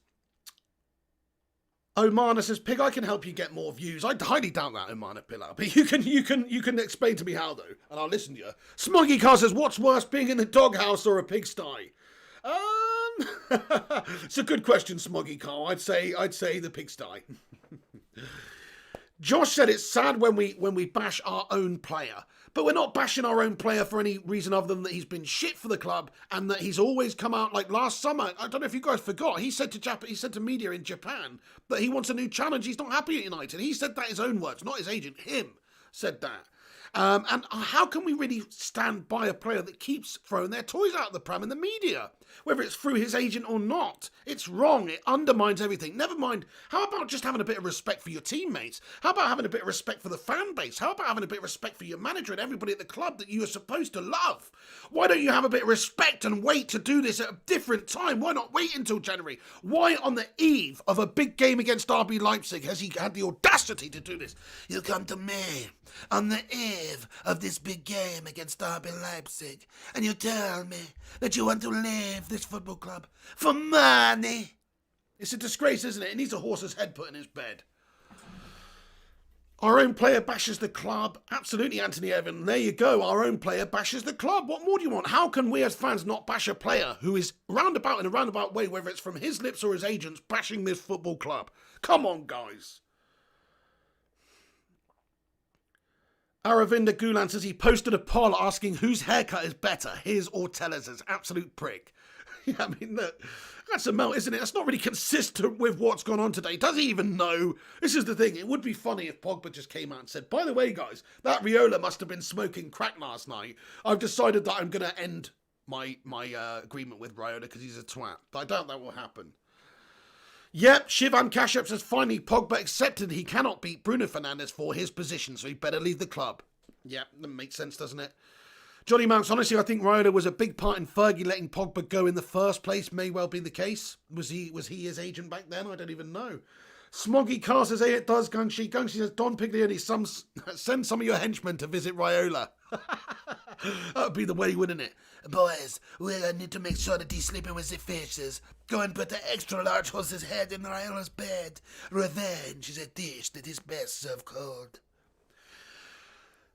Omana says, Pig, I can help you get more views. I highly doubt that, Omana Pillar. But you can explain to me how, though, and I'll listen to you. Smoggy Car says, what's worse, being in the doghouse or a pigsty? It's a good question, Smoggy Carl. I'd say the pigsty. Josh said it's sad when we bash our own player, but we're not bashing our own player for any reason other than that he's been shit for the club and that he's always come out like last summer. I don't know if you guys forgot. He said to media in Japan that he wants a new challenge. He's not happy at United. He said that his own words, not his agent. Him said that. And how can we really stand by a player that keeps throwing their toys out of the pram in the media? Whether it's through his agent or not. It's wrong. It undermines everything. Never mind. How about just having a bit of respect for your teammates? How about having a bit of respect for the fan base? How about having a bit of respect for your manager and everybody at the club that you are supposed to love? Why don't you have a bit of respect and wait to do this at a different time? Why not wait until January? Why on the eve of a big game against RB Leipzig has he had the audacity to do this? You come to me on the eve of this big game against RB Leipzig and you tell me that you want to leave this football club for money. It's a disgrace, isn't it? It needs a horse's head put in his bed. Our own player bashes the club. Absolutely, Anthony Evan. There you go. Our own player bashes the club. What more do you want? How can we as fans not bash a player who is roundabout in a roundabout way, whether it's from his lips or his agents, bashing this football club? Come on, guys. Aravinda Gulan says he posted a poll asking whose haircut is better, his or Tellez's. Absolute prick. Yeah, I mean, that's a melt, isn't it? That's not really consistent with what's gone on today. Does he even know? This is the thing. It would be funny if Pogba just came out and said, by the way, guys, that Riola must have been smoking crack last night. I've decided that I'm going to end my agreement with Riola because he's a twat. But I doubt that will happen. Yep, Shivan Kashyap says finally Pogba accepted he cannot beat Bruno Fernandes for his position, so he better leave the club. Yep, that makes sense, doesn't it? Johnny Mounts, honestly, I think Riola was a big part in Fergie letting Pogba go in the first place. May well be the case. Was he his agent back then? I don't even know. Smoggy Carr says, hey, it does, Gungshi. Gungshi says, Don Piglioni, send some of your henchmen to visit Riola. That would be the way, wouldn't it? Boys, we need to make sure that he's sleeping with the fishes. Go and put the extra large horse's head in Riola's bed. Revenge is a dish that is best served cold.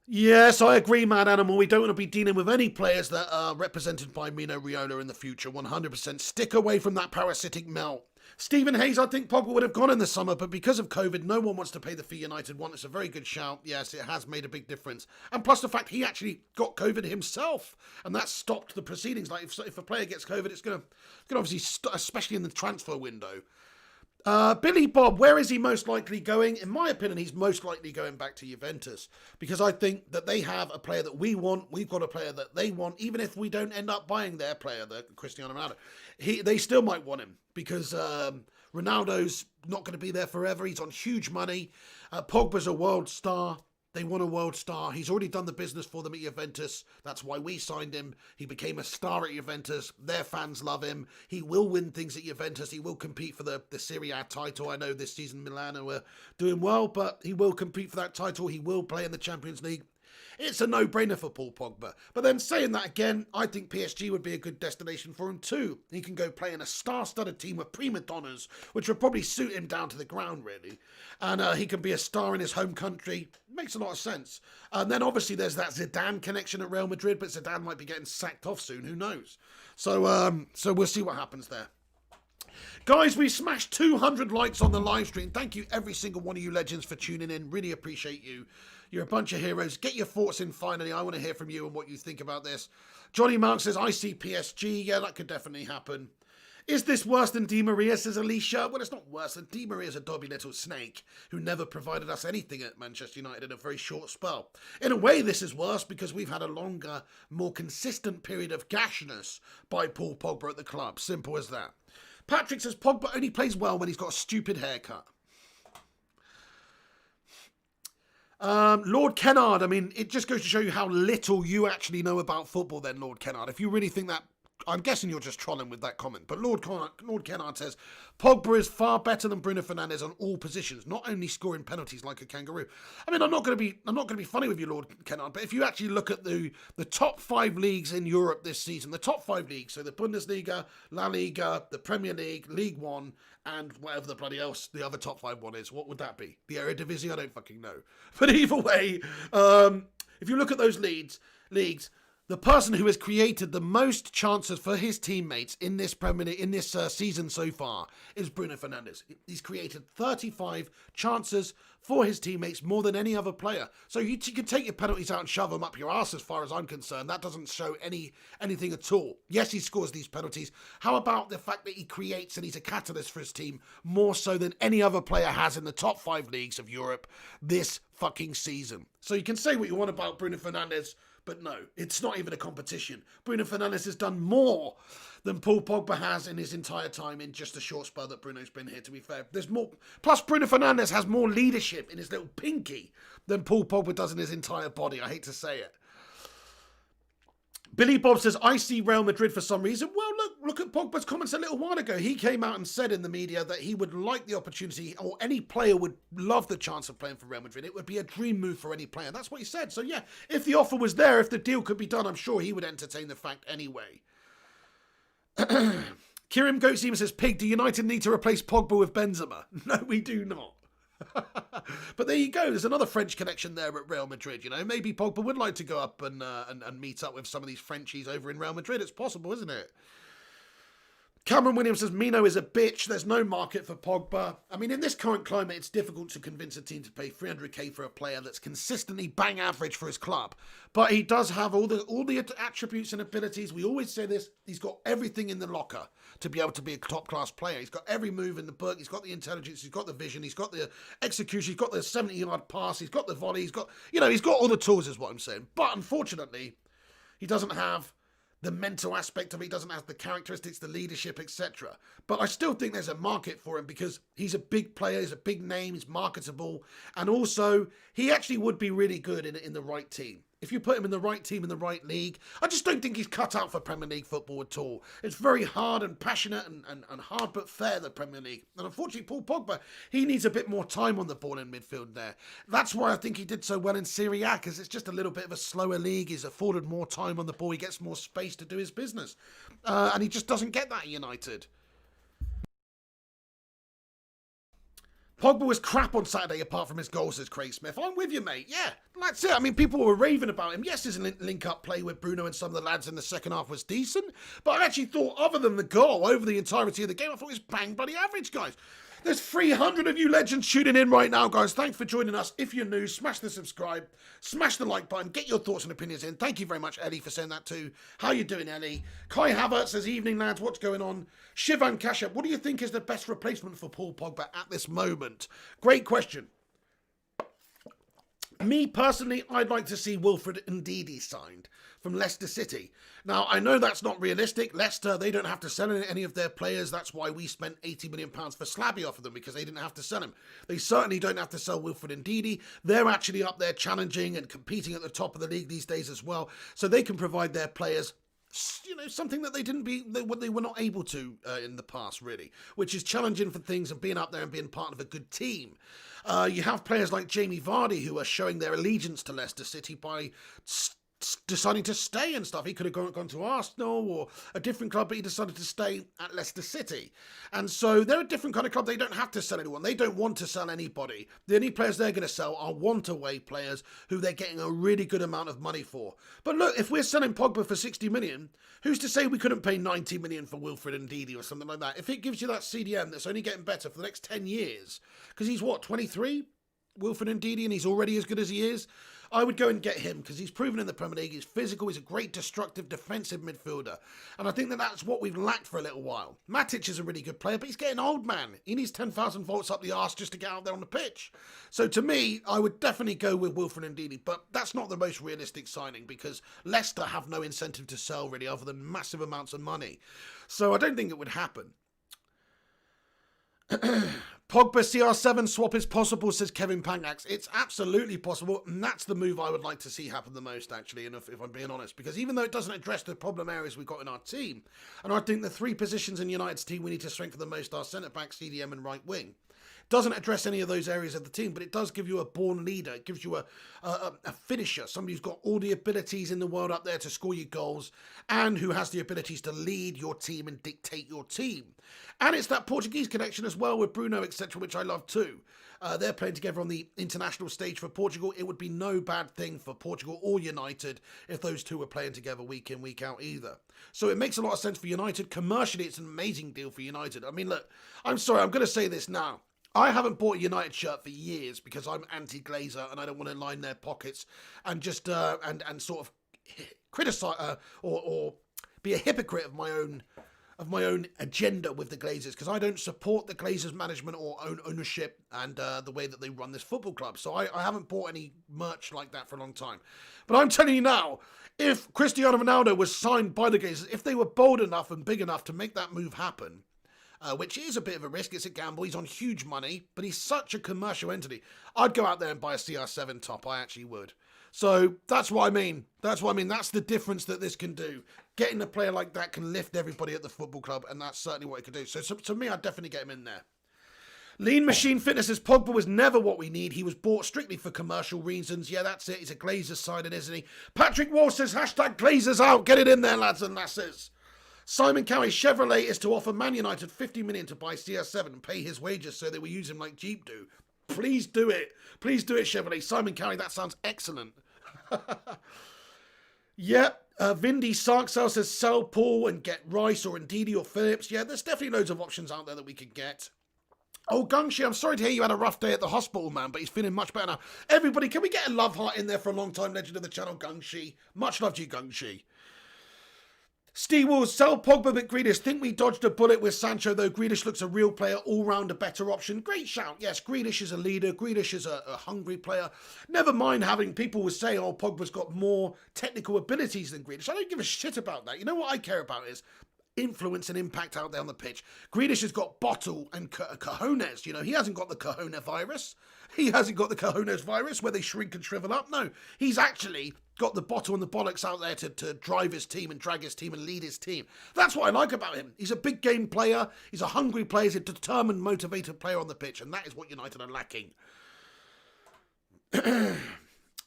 Yes, I agree, Mad Animal. We don't want to be dealing with any players that are represented by Mino Raiola in the future. 100%. Stick away from that parasitic melt. Stephen Hayes, I think Pogba would have gone in the summer, but because of COVID, no one wants to pay the fee United want. It's a very good shout. Yes, it has made a big difference. And plus the fact he actually got COVID himself, and that stopped the proceedings. Like, if a player gets COVID, it's going to obviously, especially in the transfer window. Billy Bob, where is he most likely going? In my opinion, he's most likely going back to Juventus because I think that they have a player that we want. We've got a player that they want. Even if we don't end up buying their player, the Cristiano Ronaldo, they still might want him because Ronaldo's not going to be there forever. He's on huge money. Pogba's a world star. They want a world star. He's already done the business for them at Juventus. That's why we signed him. He became a star at Juventus. Their fans love him. He will win things at Juventus. He will compete for the Serie A title. I know this season Milan are doing well, but he will compete for that title. He will play in the Champions League. It's a no-brainer for Paul Pogba. But then saying that again, I think PSG would be a good destination for him too. He can go play in a star-studded team of prima donnas, which would probably suit him down to the ground, really. And he can be a star in his home country. Makes a lot of sense. And then obviously there's that Zidane connection at Real Madrid, but Zidane might be getting sacked off soon. Who knows? So we'll see what happens there. Guys, we smashed 200 likes on the live stream. Thank you, every single one of you legends, for tuning in. Really appreciate you. You're a bunch of heroes. Get your thoughts in finally. I want to hear from you and what you think about this. Johnny Mark says, I see PSG. Yeah, that could definitely happen. Is this worse than Di Maria, says Alicia? Well, it's not worse than Di Maria's a dobby little snake who never provided us anything at Manchester United in a very short spell. In a way, this is worse because we've had a longer, more consistent period of gashness by Paul Pogba at the club. Simple as that. Patrick says Pogba only plays well when he's got a stupid haircut. Lord Kennard, I mean, it just goes to show you how little you actually know about football then, Lord Kennard. If you really think that, I'm guessing you're just trolling with that comment. But Lord Kennard says, Pogba is far better than Bruno Fernandes on all positions, not only scoring penalties like a kangaroo. I mean, I'm not going to be funny with you, Lord Kennard, but if you actually look at the top 5 leagues in Europe this season, the top 5 leagues, so the Bundesliga, La Liga, the Premier League, League One, and whatever the bloody else the other top 5 one is, what would that be? The Eredivisie? I don't fucking know. But either way, if you look at those leagues, The person who has created the most chances for his teammates in this season so far is Bruno Fernandes. He's created 35 chances for his teammates, more than any other player. So you can take your penalties out and shove them up your ass, as far as I'm concerned. That doesn't show anything at all. Yes, he scores these penalties. How about the fact that he creates and he's a catalyst for his team more so than any other player has in the top 5 leagues of Europe this fucking season? So you can say what you want about Bruno Fernandes, but no, it's not even a competition. Bruno Fernandes has done more than Paul Pogba has in his entire time in just a short spell that Bruno's been here, to be fair. There's more. Plus, Bruno Fernandes has more leadership in his little pinky than Paul Pogba does in his entire body. I hate to say it. Billy Bob says, I see Real Madrid for some reason. Well, look at Pogba's comments a little while ago. He came out and said in the media that he would like the opportunity, or any player would love the chance of playing for Real Madrid. It would be a dream move for any player. That's what he said. So yeah, if the offer was there, if the deal could be done, I'm sure he would entertain the fact anyway. Kirim Goatseam says, Pig, do United need to replace Pogba with Benzema? No, we do not. But there you go. There's another French connection there at Real Madrid. You know, maybe Pogba would like to go up and meet up with some of these Frenchies over in Real Madrid. It's possible, isn't it? Cameron Williams says, Mino is a bitch. There's no market for Pogba. I mean, in this current climate, it's difficult to convince a team to pay 300k for a player that's consistently bang average for his club. But he does have all the attributes and abilities. We always say this. He's got everything in the locker to be able to be a top-class player. He's got every move in the book. He's got the intelligence. He's got the vision. He's got the execution. He's got the 70-yard pass. He's got the volley. He's got all the tools is what I'm saying. But unfortunately, he doesn't have the mental aspect of it. He doesn't have the characteristics, the leadership, etc. But I still think there's a market for him because he's a big player, he's a big name, he's marketable, and also he actually would be really good in the right team. If you put him in the right team, in the right league, I just don't think he's cut out for Premier League football at all. It's very hard and passionate and hard but fair, the Premier League. And unfortunately, Paul Pogba, he needs a bit more time on the ball in midfield there. That's why I think he did so well in Serie A, because it's just a little bit of a slower league. He's afforded more time on the ball. He gets more space to do his business. And he just doesn't get that at United. Pogba was crap on Saturday apart from his goal, says Craig Smith. I'm with you, mate. Yeah, that's it. I mean, people were raving about him. Yes, his link-up play with Bruno and some of the lads in the second half was decent, but I actually thought, other than the goal, over the entirety of the game, I thought it was bang bloody average, guys. There's 300 of you legends tuning in right now, guys. Thanks for joining us. If you're new, smash the subscribe, smash the like button, get your thoughts and opinions in. Thank you very much, Ellie, for saying that too. How you doing, Ellie? Kai Havert says, evening, lads. What's going on? Shivan Kashyap, what do you think is the best replacement for Paul Pogba at this moment? Great question. Me, personally, I'd like to see Wilfred Ndidi signed from Leicester City. Now, I know that's not realistic. Leicester, they don't have to sell any of their players. That's why we spent £80 million for Slabby off of them, because they didn't have to sell him. They certainly don't have to sell Wilfred Ndidi. They're actually up there challenging and competing at the top of the league these days as well. So they can provide their players, you know, something that they were not able to in the past, really, which is challenging for things and being up there and being part of a good team. You have players like Jamie Vardy who are showing their allegiance to Leicester City by deciding to stay and stuff. He could have gone to Arsenal or a different club, but he decided to stay at Leicester City. And so they're a different kind of club. They don't have to sell anyone. They don't want to sell anybody. The only players they're going to sell are want-away players who they're getting a really good amount of money for. But look, if we're selling Pogba for 60 million, who's to say we couldn't pay 90 million for Wilfred Ndidi or something like that? If it gives you that CDM that's only getting better for the next 10 years, because he's what, 23? Wilfred Ndidi, and he's already as good as he is, I would go and get him because he's proven in the Premier League. He's physical. He's a great destructive defensive midfielder. And I think that that's what we've lacked for a little while. Matic is a really good player, but he's getting old, man. He needs 10,000 volts up the arse just to get out there on the pitch. So to me, I would definitely go with Wilfred Ndidi, but that's not the most realistic signing because Leicester have no incentive to sell really other than massive amounts of money. So I don't think it would happen. Pogba CR7 swap is possible, says Kevin Pangax. It's absolutely possible, and that's the move I would like to see happen the most, actually, and if I'm being honest, because even though it doesn't address the problem areas we've got in our team, and I think the 3 positions in United's team we need to strengthen the most are centre-back, CDM and right wing, Doesn't address any of those areas of the team, but it does give you a born leader. It gives you a finisher, somebody who's got all the abilities in the world up there to score you goals and who has the abilities to lead your team and dictate your team. And it's that Portuguese connection as well with Bruno, etc., which I love too. They're playing together on the international stage for Portugal. It would be no bad thing for Portugal or United if those two were playing together week in, week out either. So it makes a lot of sense for United. Commercially, it's an amazing deal for United. I mean, look, I'm sorry, I'm going to say this now. I haven't bought a United shirt for years because I'm anti-Glazer and I don't want to line their pockets and just and sort of criticize or be a hypocrite of my own agenda with the Glazers, because I don't support the Glazers management or ownership and the way that they run this football club. So I haven't bought any merch like that for a long time. But I'm telling you now, if Cristiano Ronaldo was signed by the Glazers, if they were bold enough and big enough to make that move happen, which is a bit of a risk, it's a gamble, he's on huge money, but he's such a commercial entity, I'd go out there and buy a CR7 top, I actually would. So that's what I mean. That's the difference that this can do. Getting a player like that can lift everybody at the football club, and that's certainly what it could do. So to me, I'd definitely get him in there. Lean Machine Fitness says Pogba was never what we need. He was bought strictly for commercial reasons. Yeah, that's it. He's a Glazers signing, isn't he? Patrick Wall says, hashtag Glazers out. Get it in there, lads and lasses. Simon Cowie, Chevrolet is to offer Man United 50 million to buy CR7 and pay his wages so they will use him like Jeep do. Please do it. Please do it, Chevrolet. Simon Cowie, that sounds excellent. Yep. Vindy Sarksell says sell Paul and get Rice or Ndidi or Phillips. Yeah, there's definitely loads of options out there that we could get. Oh, Gungshi, I'm sorry to hear you had a rough day at the hospital, man, but he's feeling much better now. Everybody, can we get a love heart in there for a long time legend of the channel, Gungshi? Much love to you, Gungshi. Steve Walls, sell Pogba but Grealish. Think we dodged a bullet with Sancho, though Grealish looks a real player, all-round a better option. Great shout. Yes, Grealish is a leader. Grealish is a hungry player. Never mind having people who say, oh, Pogba's got more technical abilities than Grealish. I don't give a shit about that. You know what I care about is influence and impact out there on the pitch. Grealish has got bottle and cojones. You know, he hasn't got the cojones virus. He hasn't got the cojones virus where they shrink and shrivel up. No, he's actually got the bottle and the bollocks out there to drive his team and drag his team and lead his team. That's what I like about him. He's a big game player. He's a hungry player. He's a determined, motivated player on the pitch, and that is what United are lacking.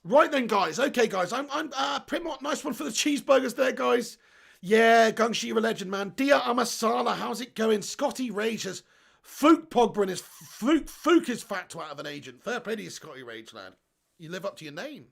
Right then, guys. Okay, guys. I'm Primot, nice one for the cheeseburgers there, guys. Yeah, Gungshi, you're a legend, man. Dia Amasala, how's it going? Scotty Rage has Fook Pogba and his Fook is fat twat of an agent. Fair play to you, Scotty Rage, lad. You live up to your name.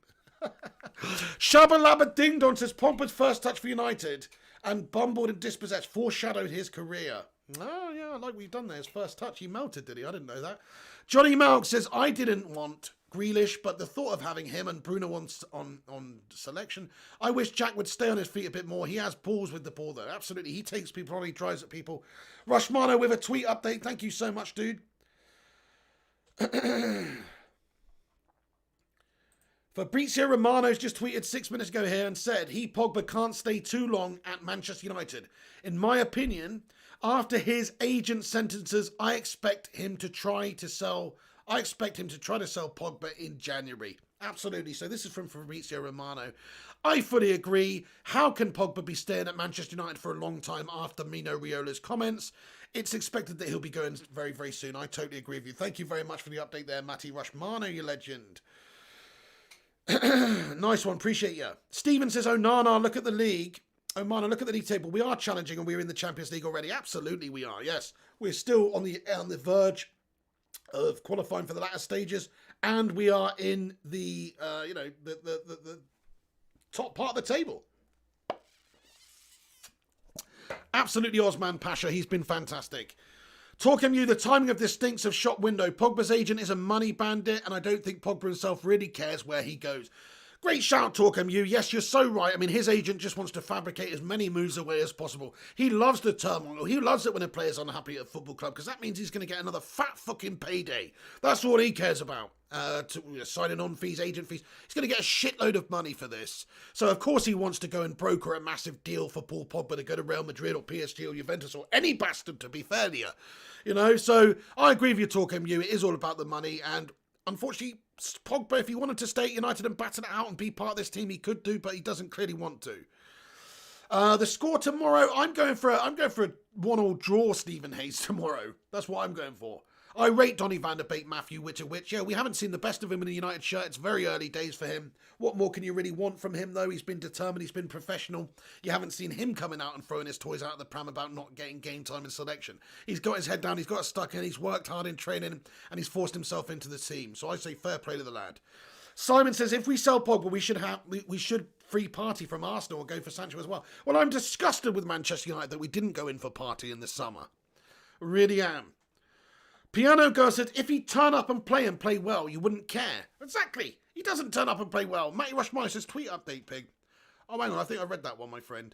Shabba Labba Ding Dong says Pogba's first touch for United and bumbled and dispossessed foreshadowed his career. Oh, yeah, I like what you've done there. His first touch, he melted, did he? I didn't know that. Johnny Malk says, I didn't want Grealish, but the thought of having him and Bruno on selection, I wish Jack would stay on his feet a bit more. He has balls with the ball, though. Absolutely. He takes people on, he drives at people. Rushmano with a tweet update. Thank you so much, dude. Fabrizio Romano's just tweeted 6 minutes ago here and said, he, Pogba, can't stay too long at Manchester United. In my opinion, after his agent sentences, I expect him to try to sell Pogba in January. Absolutely. So this is from Fabrizio Romano. I fully agree. How can Pogba be staying at Manchester United for a long time after Mino Raiola's comments? It's expected that he'll be going very, very soon. I totally agree with you. Thank you very much for the update there, Matty Rushmano, you legend. Nice one. Appreciate you. Steven says, Onana, look at the league. Omana, look at the league table. We are challenging and we're in the Champions League already. Absolutely we are, yes. We're still on the verge of qualifying for the latter stages, and we are in the the top part of the table. Absolutely, Osman Pasha, he's been fantastic. Talking you, the timing of this stinks of shop window. Pogba's agent is a money bandit, and I don't think Pogba himself really cares where he goes. Great shout, Talkham you. Yes, you're so right. I mean, his agent just wants to fabricate as many moves away as possible. He loves the turmoil. He loves it when a player's unhappy at a football club because that means he's going to get another fat fucking payday. That's all he cares about. Signing on fees, agent fees. He's going to get a shitload of money for this. So, of course, he wants to go and broker a massive deal for Paul Pogba to go to Real Madrid or PSG or Juventus or any bastard, to be fair to you. You know, so I agree with you, Talkham you. It is all about the money, and unfortunately, Pogba, if he wanted to stay at United and batten it out and be part of this team, he could do, but he doesn't clearly want to. The score tomorrow, I'm going for a 1-1 draw, Stephen Hayes, tomorrow. That's what I'm going for. I rate Donny van der Beek, Matthew Witterwich. Yeah, we haven't seen the best of him in a United shirt. It's very early days for him. What more can you really want from him, though? He's been determined. He's been professional. You haven't seen him coming out and throwing his toys out of the pram about not getting game time in selection. He's got his head down. He's got stuck in. He's worked hard in training, and he's forced himself into the team. So I say fair play to the lad. Simon says, if we sell Pogba, we should free Party from Arsenal or go for Sancho as well. Well, I'm disgusted with Manchester United that we didn't go in for Party in the summer. Really am. Piano Girl said, if he turn up and play well, you wouldn't care. Exactly. He doesn't turn up and play well. Matty Rushmeyer says, tweet update, pig. Oh, hang on. I think I read that one, my friend.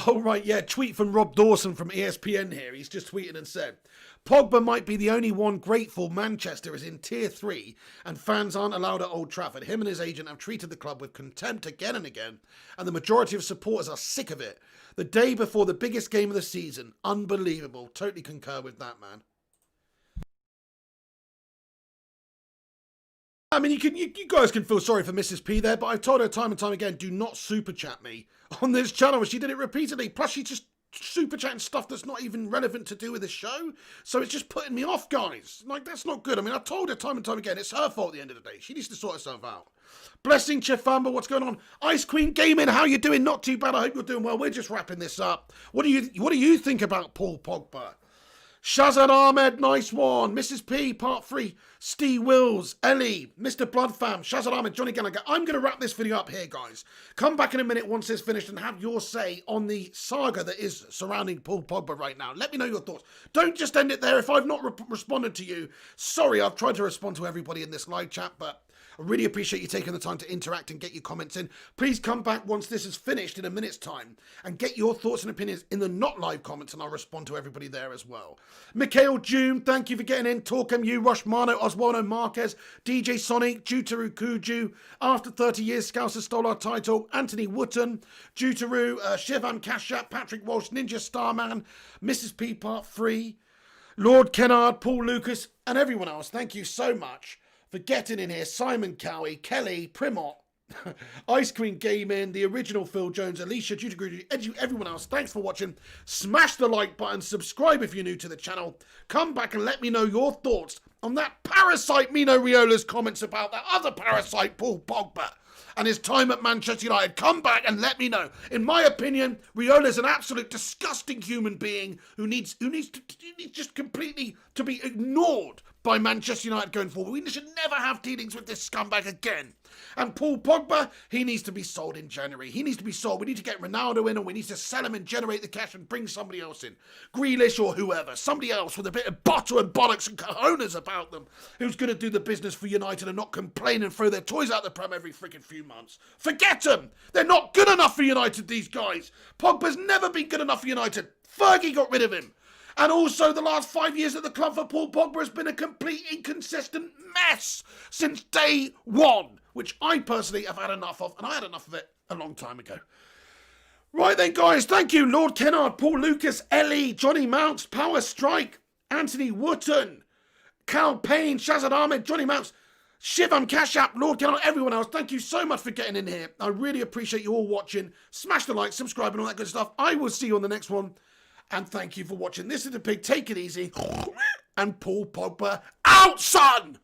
Oh, right, yeah, tweet from Rob Dawson from ESPN here. He's just tweeted and said, Pogba might be the only one grateful Manchester is in Tier 3 and fans aren't allowed at Old Trafford. Him and his agent have treated the club with contempt again and again, and the majority of supporters are sick of it. The day before the biggest game of the season. Unbelievable. Totally concur with that, man. I mean, you guys can feel sorry for Mrs. P there, but I've told her time and time again, do not super chat me on this channel. She did it repeatedly. Plus, she's just super chatting stuff that's not even relevant to do with the show. So it's just putting me off, guys. Like, that's not good. I mean, I told her time and time again, it's her fault at the end of the day. She needs to sort herself out. Blessing Chefamba, what's going on? Ice Queen Gaming, how you doing? Not too bad. I hope you're doing well. We're just wrapping this up. What do you think about Paul Pogba? Shazad Ahmed, nice one. Mrs. P, part 3. Steve Wills, Ellie, Mr. Bloodfam, Shazad Ahmed, Johnny Gallagher. I'm going to wrap this video up here, guys. Come back in a minute once it's finished and have your say on the saga that is surrounding Paul Pogba right now. Let me know your thoughts. Don't just end it there. If I've not responded to you, sorry, I've tried to respond to everybody in this live chat, but I really appreciate you taking the time to interact and get your comments in. Please come back once this is finished in a minute's time and get your thoughts and opinions in the not live comments, and I'll respond to everybody there as well. Mikhail June, thank you for getting in. Torquem, you, Rushmano, Oswaldo Marquez, DJ Sonic, Jutaru Kuju, After 30 Years, Scouser stole our title, Anthony Wooten, Jutaru, Shivam Kashat, Patrick Walsh, Ninja Starman, Mrs. P Part 3, Lord Kennard, Paul Lucas, and everyone else. Thank you so much for getting in here. Simon Cowie, Kelly, Primot, Ice Queen Gaming, the original Phil Jones, Alicia, Judy, everyone else. Thanks for watching. Smash the like button, subscribe if you're new to the channel. Come back and let me know your thoughts on that parasite Mino Riola's comments about that other parasite, Paul Pogba, and his time at Manchester United. Come back and let me know. In my opinion, Riola's an absolute disgusting human being who needs just completely to be ignored by Manchester United going forward. We should never have dealings with this scumbag again. And Paul Pogba, he needs to be sold in January. He needs to be sold. We need to get Ronaldo in, or we need to sell him and generate the cash and bring somebody else in. Grealish or whoever. Somebody else with a bit of butter and bollocks and cojones about them, who's going to do the business for United and not complain and throw their toys out the pram every freaking few months. Forget them. They're not good enough for United, these guys. Pogba's never been good enough for United. Fergie got rid of him. And also, the last 5 years at the club for Paul Pogba has been a complete inconsistent mess since day one, which I personally have had enough of, and I had enough of it a long time ago. Right then, guys, thank you. Lord Kennard, Paul Lucas, Ellie, Johnny Mounts, Power Strike, Anthony Wooten, Cal Payne, Shazad Ahmed, Johnny Mounts, Shivam Kashap, Lord Kennard, everyone else. Thank you so much for getting in here. I really appreciate you all watching. Smash the like, subscribe, and all that good stuff. I will see you on the next one. And thank you for watching. This is the Pig. Take it easy. And Paul Pogba out, son!